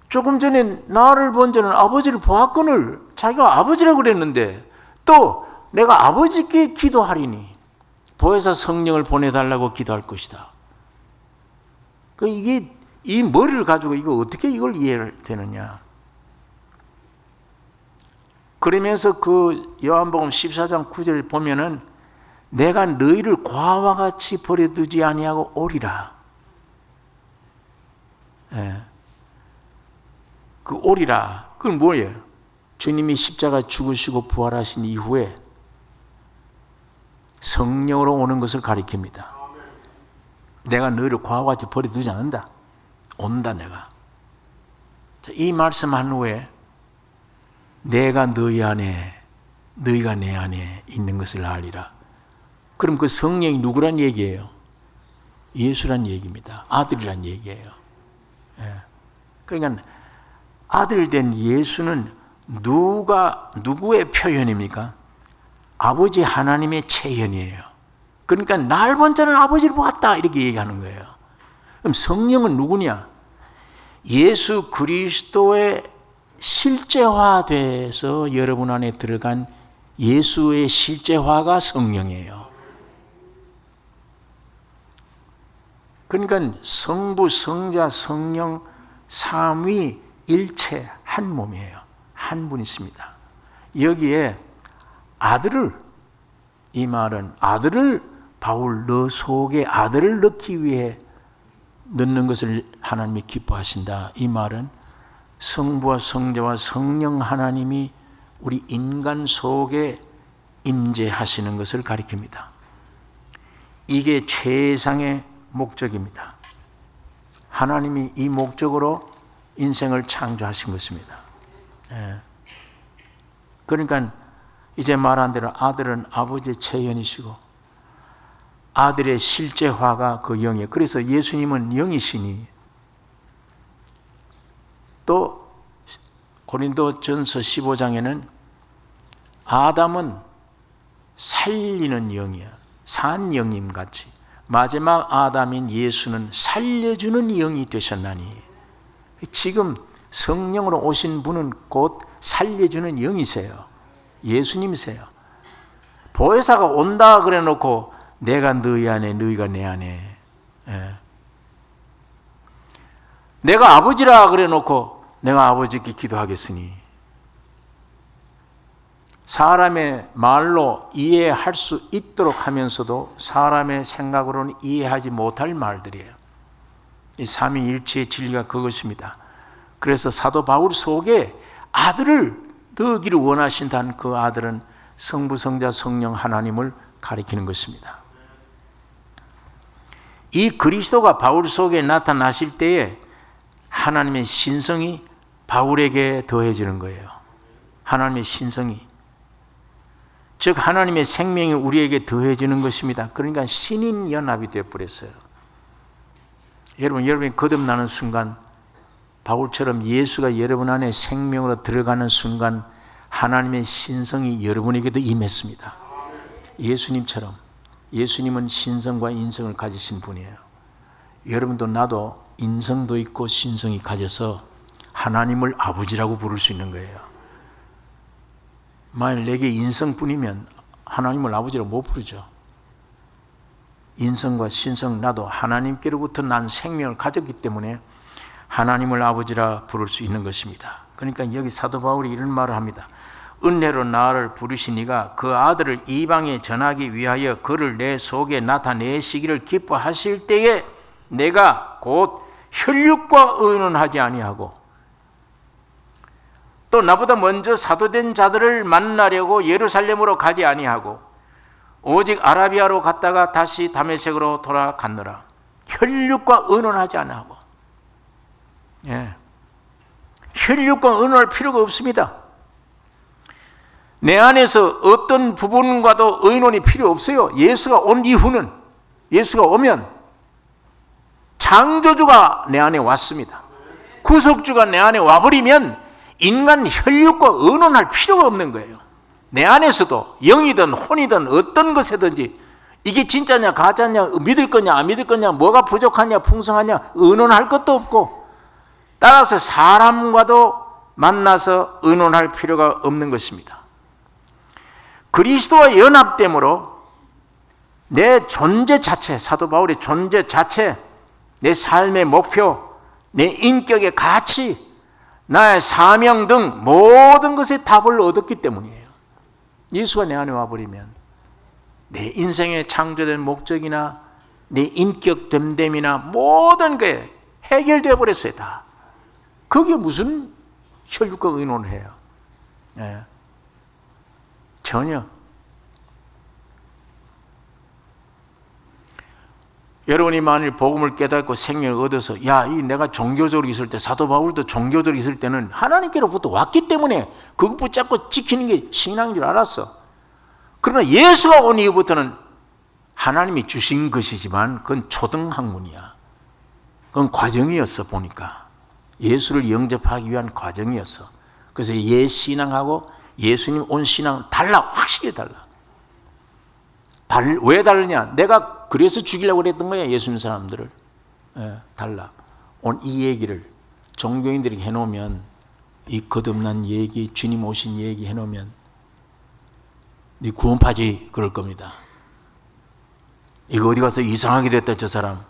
조금 전에 나를 본 자는 아버지를 보았거늘, 자기가 아버지라고 그랬는데 또 내가 아버지께 기도하리니 보혜사 성령을 보내달라고 기도할 것이다. 이게 이 머리를 가지고 이거 어떻게 이걸 이해를 되느냐. 그러면서 그 요한복음 14장 9절 보면은 내가 너희를 과와 같이 버려두지 아니하고 오리라. 그 오리라, 그건 뭐예요? 주님이 십자가 죽으시고 부활하신 이후에 성령으로 오는 것을 가리킵니다. 내가 너희를 과와 같이 버려두지 않는다. 온다 내가. 자, 이 말씀한 후에 내가 너희 안에 너희가 내 안에 있는 것을 알리라. 그럼 그 성령이 누구란 얘기예요? 예수란 얘기입니다. 아들이란 얘기예요. 그러니까 아들 된 예수는 누구의 표현입니까? 아버지 하나님의 체현이에요. 그러니까 날 본 자는 아버지를 보았다 이렇게 얘기하는 거예요. 그럼 성령은 누구냐? 예수 그리스도의 실제화돼서 여러분 안에 들어간 예수의 실제화가 성령이에요. 그러니까 성부, 성자, 성령 삼위 일체 한 몸이에요. 한 분이십니다. 여기에 아들을, 이 말은 아들을, 바울 너 속에 아들을 넣기 위해 넣는 것을 하나님이 기뻐하신다. 이 말은 성부와 성자와 성령 하나님이 우리 인간 속에 임재하시는 것을 가리킵니다. 이게 최상의 목적입니다. 하나님이 이 목적으로 인생을 창조하신 것입니다. 그러니까 이제 말한 대로 아들은 아버지의 체현이시고 아들의 실제화가 그 영이에요. 그래서 예수님은 영이시니, 또 고린도전서 15장에는 아담은 살리는 영이야. 산 영임 같이 마지막 아담인 예수는 살려주는 영이 되셨나니, 지금 성령으로 오신 분은 곧 살려주는 영이세요. 예수님이세요. 보혜사가 온다 그래 놓고 내가 너희 안에 너희가 내 안에, 내가 아버지라 그래 놓고 내가 아버지께 기도하겠으니, 사람의 말로 이해할 수 있도록 하면서도 사람의 생각으로는 이해하지 못할 말들이에요. 이 삼위일체의 진리가 그것입니다. 그래서 사도 바울 속에 아들을 넣기를 원하신다는 그 아들은 성부, 성자, 성령 하나님을 가리키는 것입니다. 이 그리스도가 바울 속에 나타나실 때에 하나님의 신성이 바울에게 더해지는 거예요. 하나님의 신성이, 즉 하나님의 생명이 우리에게 더해지는 것입니다. 그러니까 신인 연합이 되어버렸어요. 여러분이 거듭나는 순간 바울처럼 예수가 여러분 안에 생명으로 들어가는 순간 하나님의 신성이 여러분에게도 임했습니다. 예수님처럼 예수님은 신성과 인성을 가지신 분이에요. 여러분도 나도 인성도 있고 신성이 가져서 하나님을 아버지라고 부를 수 있는 거예요. 만일 내게 인성뿐이면 하나님을 아버지라고 못 부르죠. 인성과 신성, 나도 하나님께로부터 난 생명을 가졌기 때문에 하나님을 아버지라 부를 수 있는 것입니다. 그러니까 여기 사도 바울이 이런 말을 합니다. 은혜로 나를 부르시니가 그 아들을 이방에 전하기 위하여 그를 내 속에 나타내시기를 기뻐하실 때에 내가 곧 혈육과 의논하지 아니하고 또 나보다 먼저 사도된 자들을 만나려고 예루살렘으로 가지 아니하고 오직 아라비아로 갔다가 다시 다메섹으로 돌아갔노라. 혈육과 의논하지 아니하고. 예. 혈육과 의논할 필요가 없습니다. 내 안에서 어떤 부분과도 의논이 필요 없어요. 예수가 온 이후는, 예수가 오면 창조주가 내 안에 왔습니다. 구속주가 내 안에 와버리면 인간 혈육과 의논할 필요가 없는 거예요. 내 안에서도 영이든 혼이든 어떤 것이든지 이게 진짜냐 가짜냐 믿을 거냐 안 믿을 거냐 뭐가 부족하냐 풍성하냐 의논할 것도 없고 따라서 사람과도 만나서 의논할 필요가 없는 것입니다. 그리스도와 연합됨으로 내 존재 자체, 사도 바울의 존재 자체, 내 삶의 목표, 내 인격의 가치, 나의 사명 등 모든 것에 답을 얻었기 때문이에요. 예수가 내 안에 와버리면 내 인생의 창조된 목적이나 내 인격 됨됨이나 모든 게 해결되어 버렸어요. 다. 그게 무슨 혈육과 의논을 해요? 예. 전혀. 여러분이 만일 복음을 깨닫고 생명을 얻어서 내가 종교적으로 있을 때, 사도 바울도 종교적으로 있을 때는 하나님께로부터 왔기 때문에 그것 붙잡고 지키는 게 신앙인 줄 알았어. 그러나 예수가 온 이후부터는 하나님이 주신 것이지만 그건 초등학문이야. 그건 과정이었어. 보니까 예수를 영접하기 위한 과정이었어. 그래서 예신앙하고 예수님 온 신앙은 달라. 확실히 달라. 왜 다르냐? 내가 그래서 죽이려고 그랬던 거야. 예수님 사람들을. 달라. 오늘 이 얘기를 종교인들이 해놓으면, 이 거듭난 얘기, 주님 오신 얘기 해놓으면 네 구원파지 그럴 겁니다. 이거 어디 가서 이상하게 됐다 저 사람.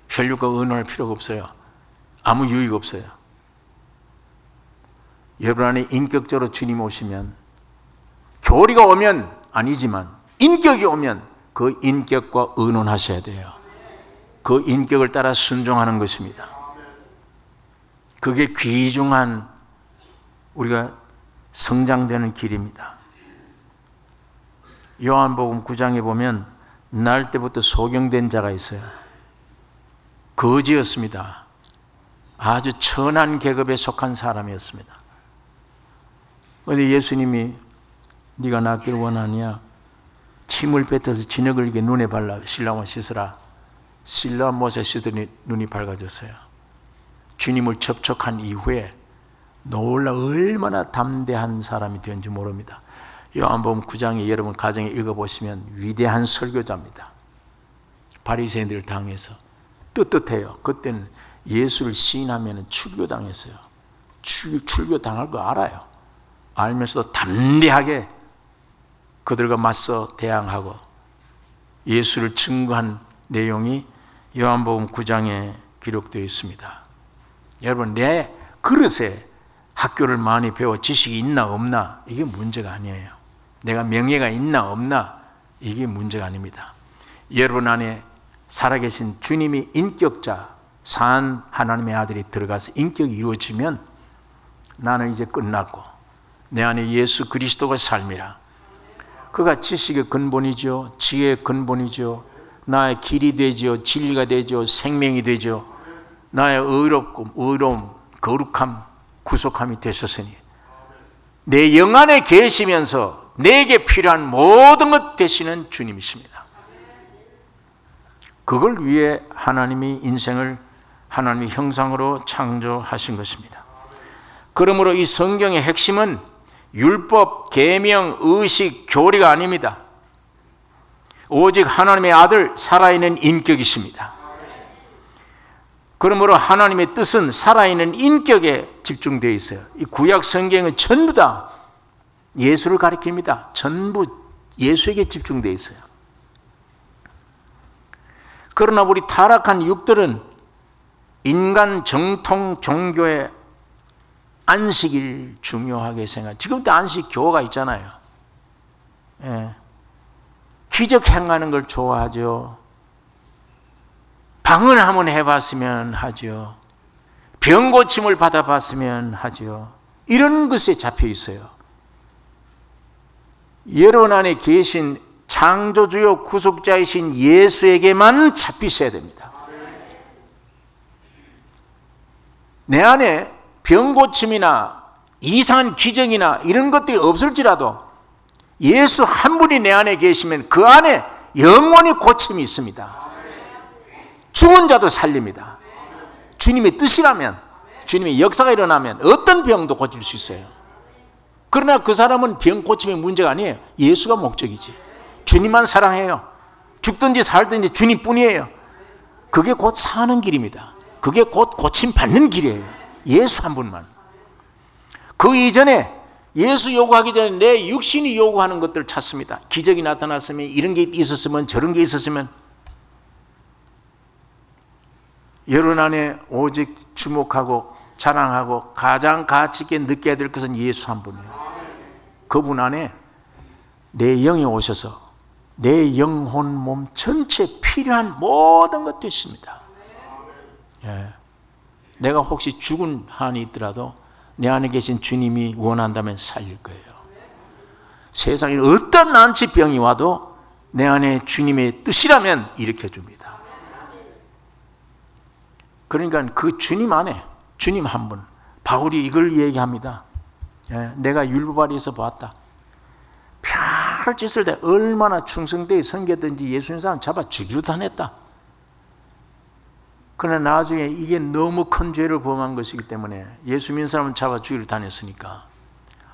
혈육과 의논할 필요가 없어요. 아무 유익 없어요. 여러분 안에 인격적으로 주님 오시면, 교리가 오면 아니지만 인격이 오면 그 인격과 의논하셔야 돼요. 그 인격을 따라 순종하는 것입니다. 그게 귀중한 우리가 성장되는 길입니다. 요한복음 9장에 보면 날 때부터 소경된 자가 있어요. 거지였습니다. 아주 천한 계급에 속한 사람이었습니다. 그런데 예수님이 네가 낫기를 원하느냐? 침을 뱉어서 진흙을 이게 눈에 발라 실로암 씻으라. 실로암 못에 씻더니 눈이 밝아졌어요. 주님을 접촉한 이후에 놀라 얼마나 담대한 사람이 되었는지 모릅니다. 요한복음 9장에 여러분 가정에 읽어보시면 위대한 설교자입니다. 바리새인들을 당해서 떳떳해요. 그때는 예수를 시인하면 출교당했어요. 출교당할 거 알아요. 알면서도 담대하게 그들과 맞서 대항하고 예수를 증거한 내용이 요한복음 9장에 기록되어 있습니다. 여러분, 내 그릇에 학교를 많이 배워 지식이 있나 없나 이게 문제가 아니에요. 내가 명예가 있나 없나 이게 문제가 아닙니다. 여러분 안에 살아계신 주님이 인격자, 산 하나님의 아들이 들어가서 인격이 이루어지면 나는 이제 끝났고 내 안에 예수 그리스도가 삶이라. 그가 지식의 근본이죠. 지혜의 근본이죠. 나의 길이 되죠. 진리가 되죠. 생명이 되죠. 나의 의로움, 거룩함, 구속함이 되셨으니 내 영 안에 계시면서 내게 필요한 모든 것 되시는 주님이십니다. 그걸 위해 하나님이 인생을 하나님의 형상으로 창조하신 것입니다. 그러므로 이 성경의 핵심은 율법, 계명, 의식, 교리가 아닙니다. 오직 하나님의 아들 살아있는 인격이십니다. 그러므로 하나님의 뜻은 살아있는 인격에 집중되어 있어요. 이 구약 성경은 전부 다 예수를 가리킵니다. 전부 예수에게 집중되어 있어요. 그러나 우리 타락한 육들은 인간 정통 종교의 안식일 중요하게 생각. 지금도 안식 교가 있잖아요. 예. 기적 행하는 걸 좋아하죠. 방언 한번 해봤으면 하죠. 병 고침을 받아봤으면 하죠. 이런 것에 잡혀 있어요. 여러분 안에 계신 창조주요 구속자이신 예수에게만 잡히셔야 됩니다. 내 안에 병 고침이나 이상한 기적이나 이런 것들이 없을지라도 예수 한 분이 내 안에 계시면 그 안에 영원히 고침이 있습니다. 죽은 자도 살립니다. 주님의 뜻이라면, 주님의 역사가 일어나면 어떤 병도 고칠 수 있어요. 그러나 그 사람은 병 고침의 문제가 아니에요. 예수가 목적이지. 주님만 사랑해요. 죽든지 살든지 주님뿐이에요. 그게 곧 사는 길입니다. 그게 곧 고침 받는 길이에요. 예수 한 분만. 그 이전에 예수 요구하기 전에 내 육신이 요구하는 것들을 찾습니다. 기적이 나타났으면, 이런 게 있었으면, 저런 게 있었으면. 여러분 안에 오직 주목하고 자랑하고 가장 가치 있게 느껴야 될 것은 예수 한 분이에요. 그분 안에 내 영이 오셔서 내 영혼 몸 전체에 필요한 모든 것도 있습니다. 예. 내가 혹시 죽은 한이 있더라도 내 안에 계신 주님이 원한다면 살릴 거예요. 세상에 어떤 난치병이 와도 내 안에 주님의 뜻이라면 일으켜줍니다. 그러니까 그 주님 안에 주님 한 분, 바울이 이걸 얘기합니다. 예, 내가 율법아래에서 봤다. 별 짓을 다 얼마나 충성되게 섬겼든지 예수님 사람 잡아 죽이려 다녔다. 그러나 나중에 이게 너무 큰 죄를 범한 것이기 때문에 예수 믿는 사람은 잡아 죽이려 다녔으니까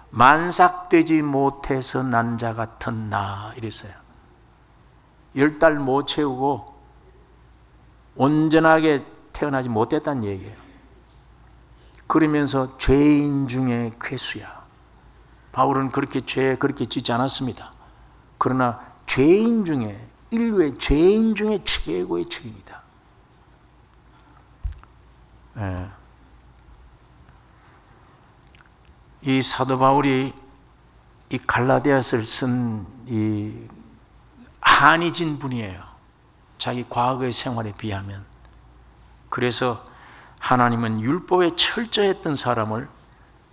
만삭되지 못해서 난 자 같은 나 이랬어요. 10달 못 채우고 온전하게 태어나지 못했다는 얘기예요. 그러면서 죄인 중에 괴수야. 바울은 그렇게 짓지 않았습니다. 그러나 죄인 중에, 인류의 죄인 중에 최고의 죄인이다. 예. 이 사도 바울이 이 갈라디아서를 쓴 이 한이진 분이에요. 자기 과거의 생활에 비하면. 그래서 하나님은 율법에 철저했던 사람을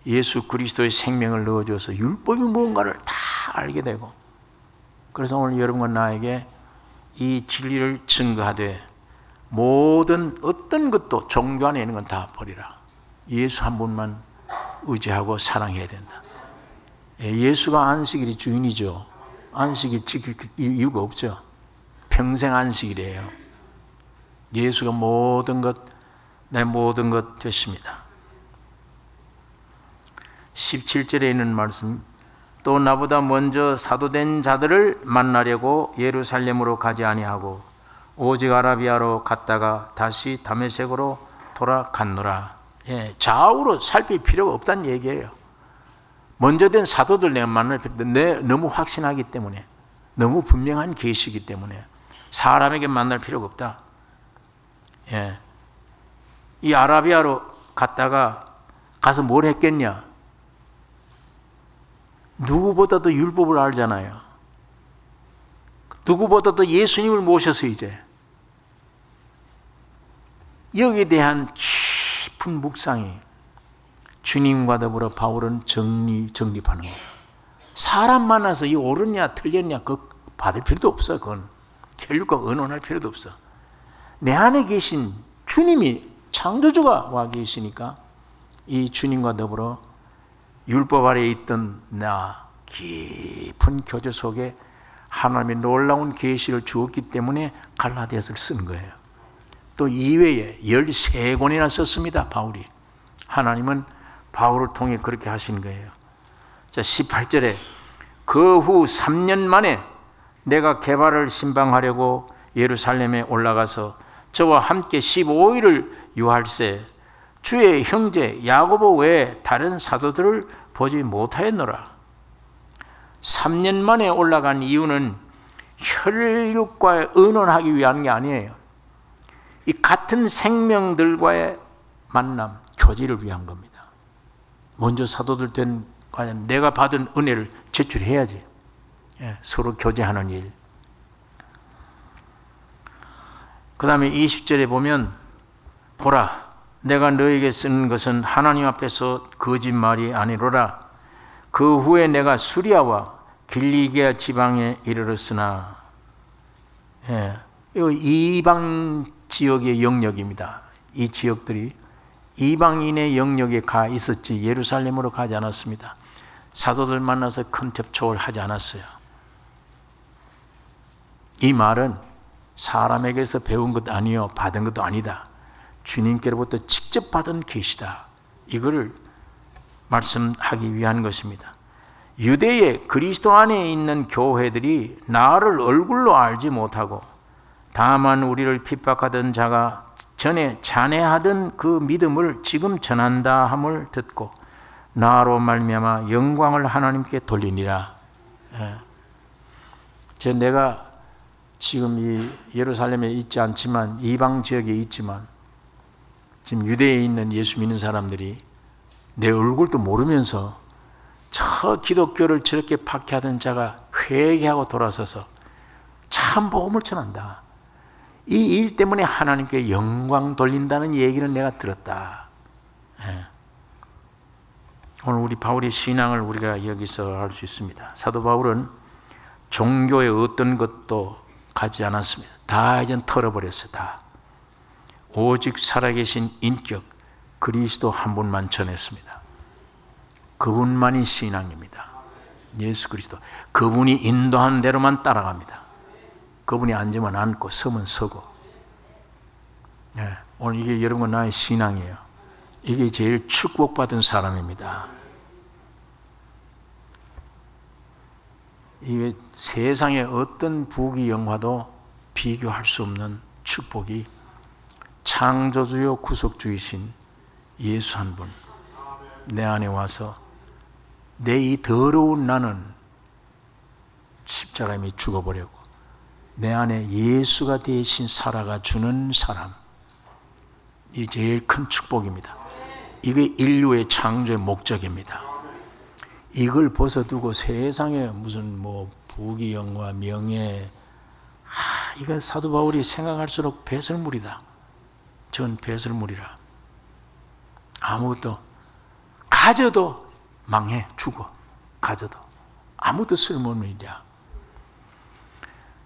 예수 그리스도의 생명을 넣어줘서 율법이 뭔가를 다 알게 되고, 그래서 오늘 여러분과 나에게 이 진리를 증거하되 모든 어떤 것도 종교 안에 있는 건 다 버리라. 예수 한 분만 의지하고 사랑해야 된다. 예수가 안식일이 주인이죠. 안식일 지킬 이유가 없죠. 평생 안식일이에요. 예수가 모든 것, 내 모든 것 되십니다. 17절에 있는 말씀, 또 나보다 먼저 사도된 자들을 만나려고 예루살렘으로 가지 아니하고 오직 아라비아로 갔다가 다시 다메섹으로 돌아갔노라. 예, 좌우로 살필 필요가 없다는 얘기예요. 먼저 된 사도들 내가 만날 필요 없다. 너무 확신하기 때문에, 너무 분명한 계시이기 때문에 사람에게 만날 필요가 없다. 예. 이 아라비아로 갔다가 가서 뭘 했겠냐? 누구보다도 율법을 알잖아요. 누구보다도 예수님을 모셔서 이제 여기에 대한 깊은 묵상이 주님과 더불어 바울은 정립하는 거예요. 사람 만나서 이 옳으냐 틀렸냐 그거 받을 필요도 없어. 그건 혈육과 의논할 필요도 없어. 내 안에 계신 주님이 창조주가 와 계시니까 이 주님과 더불어 율법 아래에 있던 나 깊은 교제 속에 하나님의 놀라운 계시를 주었기 때문에 갈라디아서를 쓴 거예요. 또 이외에 13권이나 썼습니다. 바울이. 하나님은 바울을 통해 그렇게 하신 거예요. 자, 18절에 그 후 3년 만에 내가 게바를 신방하려고 예루살렘에 올라가서 저와 함께 15일을 유할세 주의 형제 야고보 외에 다른 사도들을 보지 못하였노라. 3년 만에 올라간 이유는 혈육과 의논하기 위한 게 아니에요. 이 같은 생명들과의 만남, 교제를 위한 겁니다. 먼저 사도들 된 과연 내가 받은 은혜를 제출해야지. 서로 교제하는 일. 그 다음에 20절에 보면 보라, 내가 너에게 쓰는 것은 하나님 앞에서 거짓말이 아니로라. 그 후에 내가 수리아와 길리기아 지방에 이르렀으나, 이방 지역의 영역입니다. 이 지역들이 이방인의 영역에 가 있었지 예루살렘으로 가지 않았습니다. 사도들 만나서 큰 접촉을 하지 않았어요. 이 말은 사람에게서 배운 것도 아니요 받은 것도 아니다. 주님께로부터 직접 받은 계시다. 이거를 말씀하기 위한 것입니다. 유대의 그리스도 안에 있는 교회들이 나를 얼굴로 알지 못하고 다만 우리를 핍박하던 자가 전에 잔해하던 그 믿음을 지금 전한다 함을 듣고 나로 말미암아 영광을 하나님께 돌리니라. 내가 지금 이 예루살렘에 있지 않지만 이방 지역에 있지만 지금 유대에 있는 예수 믿는 사람들이 내 얼굴도 모르면서 저 기독교를 저렇게 박해하던 자가 회개하고 돌아서서 참 복음을 전한다. 이 일 때문에 하나님께 영광 돌린다는 얘기는 내가 들었다. 오늘 우리 바울의 신앙을 우리가 여기서 알 수 있습니다. 사도 바울은 종교의 어떤 것도 가지 않았습니다. 다 이제 털어버렸어요. 다. 오직 살아계신 인격 그리스도 한 분만 전했습니다. 그분만이 신앙입니다. 예수 그리스도. 그분이 인도한 대로만 따라갑니다. 그분이 앉으면 앉고 서면 서고. 오늘 이게 여러분 나의 신앙이에요. 이게 제일 축복받은 사람입니다. 이게 세상의 어떤 부귀 영화도 비교할 수 없는 축복이 창조주요 구속주이신 예수 한 분 내 안에 와서 내 이 더러운 나는 십자가에 죽어버리고 내 안에 예수가 대신 살아가 주는 사람, 이 제일 큰 축복입니다. 이게 인류의 창조의 목적입니다. 이걸 벗어두고 세상에 무슨 부귀 영화 명예, 이건 사도 바울이 생각할수록 배설물이다. 전 배설물이라. 아무것도 가져도 망해, 죽어. 가져도 아무것도 쓸모없는 일이야.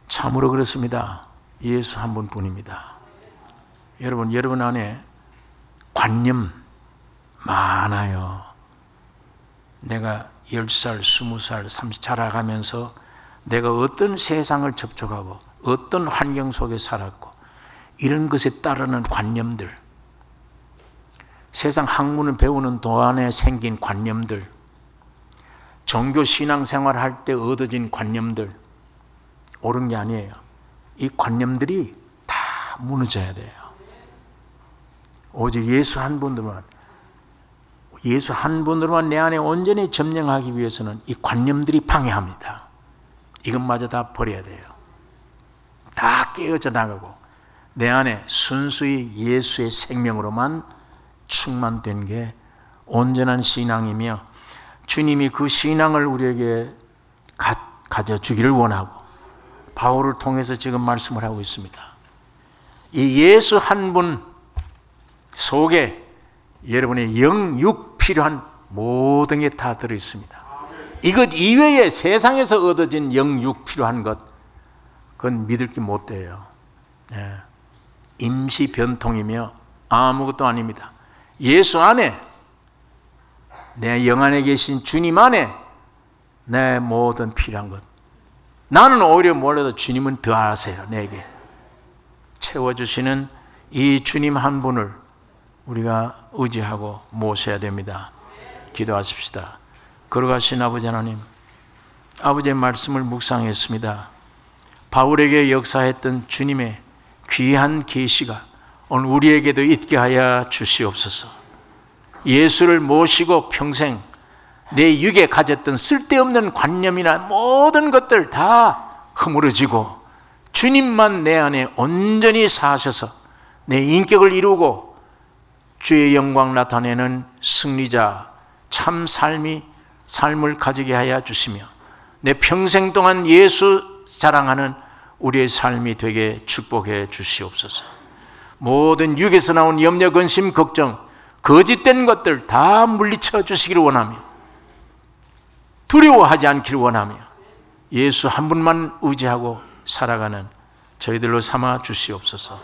참으로 그렇습니다. 예수 한 분뿐입니다. 여러분 안에 관념 많아요. 내가 10살, 20살, 30살 자라가면서 내가 어떤 세상을 접촉하고 어떤 환경 속에 살았고 이런 것에 따르는 관념들, 세상 학문을 배우는 동안에 생긴 관념들, 종교 신앙생활 할 때 얻어진 관념들, 옳은 게 아니에요. 이 관념들이 다 무너져야 돼요. 오직 예수 한 분으로만 내 안에 온전히 점령하기 위해서는 이 관념들이 방해합니다. 이것마저 다 버려야 돼요. 다 깨어져 나가고 내 안에 순수히 예수의 생명으로만 충만된 게 온전한 신앙이며, 주님이 그 신앙을 우리에게 가져주기를 원하고 바울을 통해서 지금 말씀을 하고 있습니다. 이 예수 한 분 속에 여러분의 영육 필요한 모든 게 다 들어있습니다. 이것 이외에 세상에서 얻어진 영육 필요한 것, 그건 믿을 게 못 돼요. 임시 변통이며 아무것도 아닙니다. 예수 안에, 내 영 안에 계신 주님 안에 내 모든 필요한 것, 나는 오히려 몰라도 주님은 더 아세요. 내게 채워주시는 이 주님 한 분을 우리가 의지하고 모셔야 됩니다. 기도하십시다. 걸어가신 아버지 하나님, 아버지의 말씀을 묵상했습니다. 바울에게 역사했던 주님의 귀한 계시가 오늘 우리에게도 있게 하여 주시옵소서. 예수를 모시고 평생 내 육에 가졌던 쓸데없는 관념이나 모든 것들 다 허물어지고 주님만 내 안에 온전히 사셔서 내 인격을 이루고 주의 영광 나타내는 승리자 참 삶을 가지게 하여 주시며 내 평생 동안 예수 자랑하는 우리의 삶이 되게 축복해 주시옵소서. 모든 육에서 나온 염려, 근심, 걱정, 거짓된 것들 다 물리쳐 주시기를 원하며 두려워하지 않기를 원하며 예수 한 분만 의지하고 살아가는 저희들로 삼아 주시옵소서.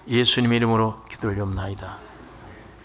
예수님의 이름으로 기도를 옵나이다.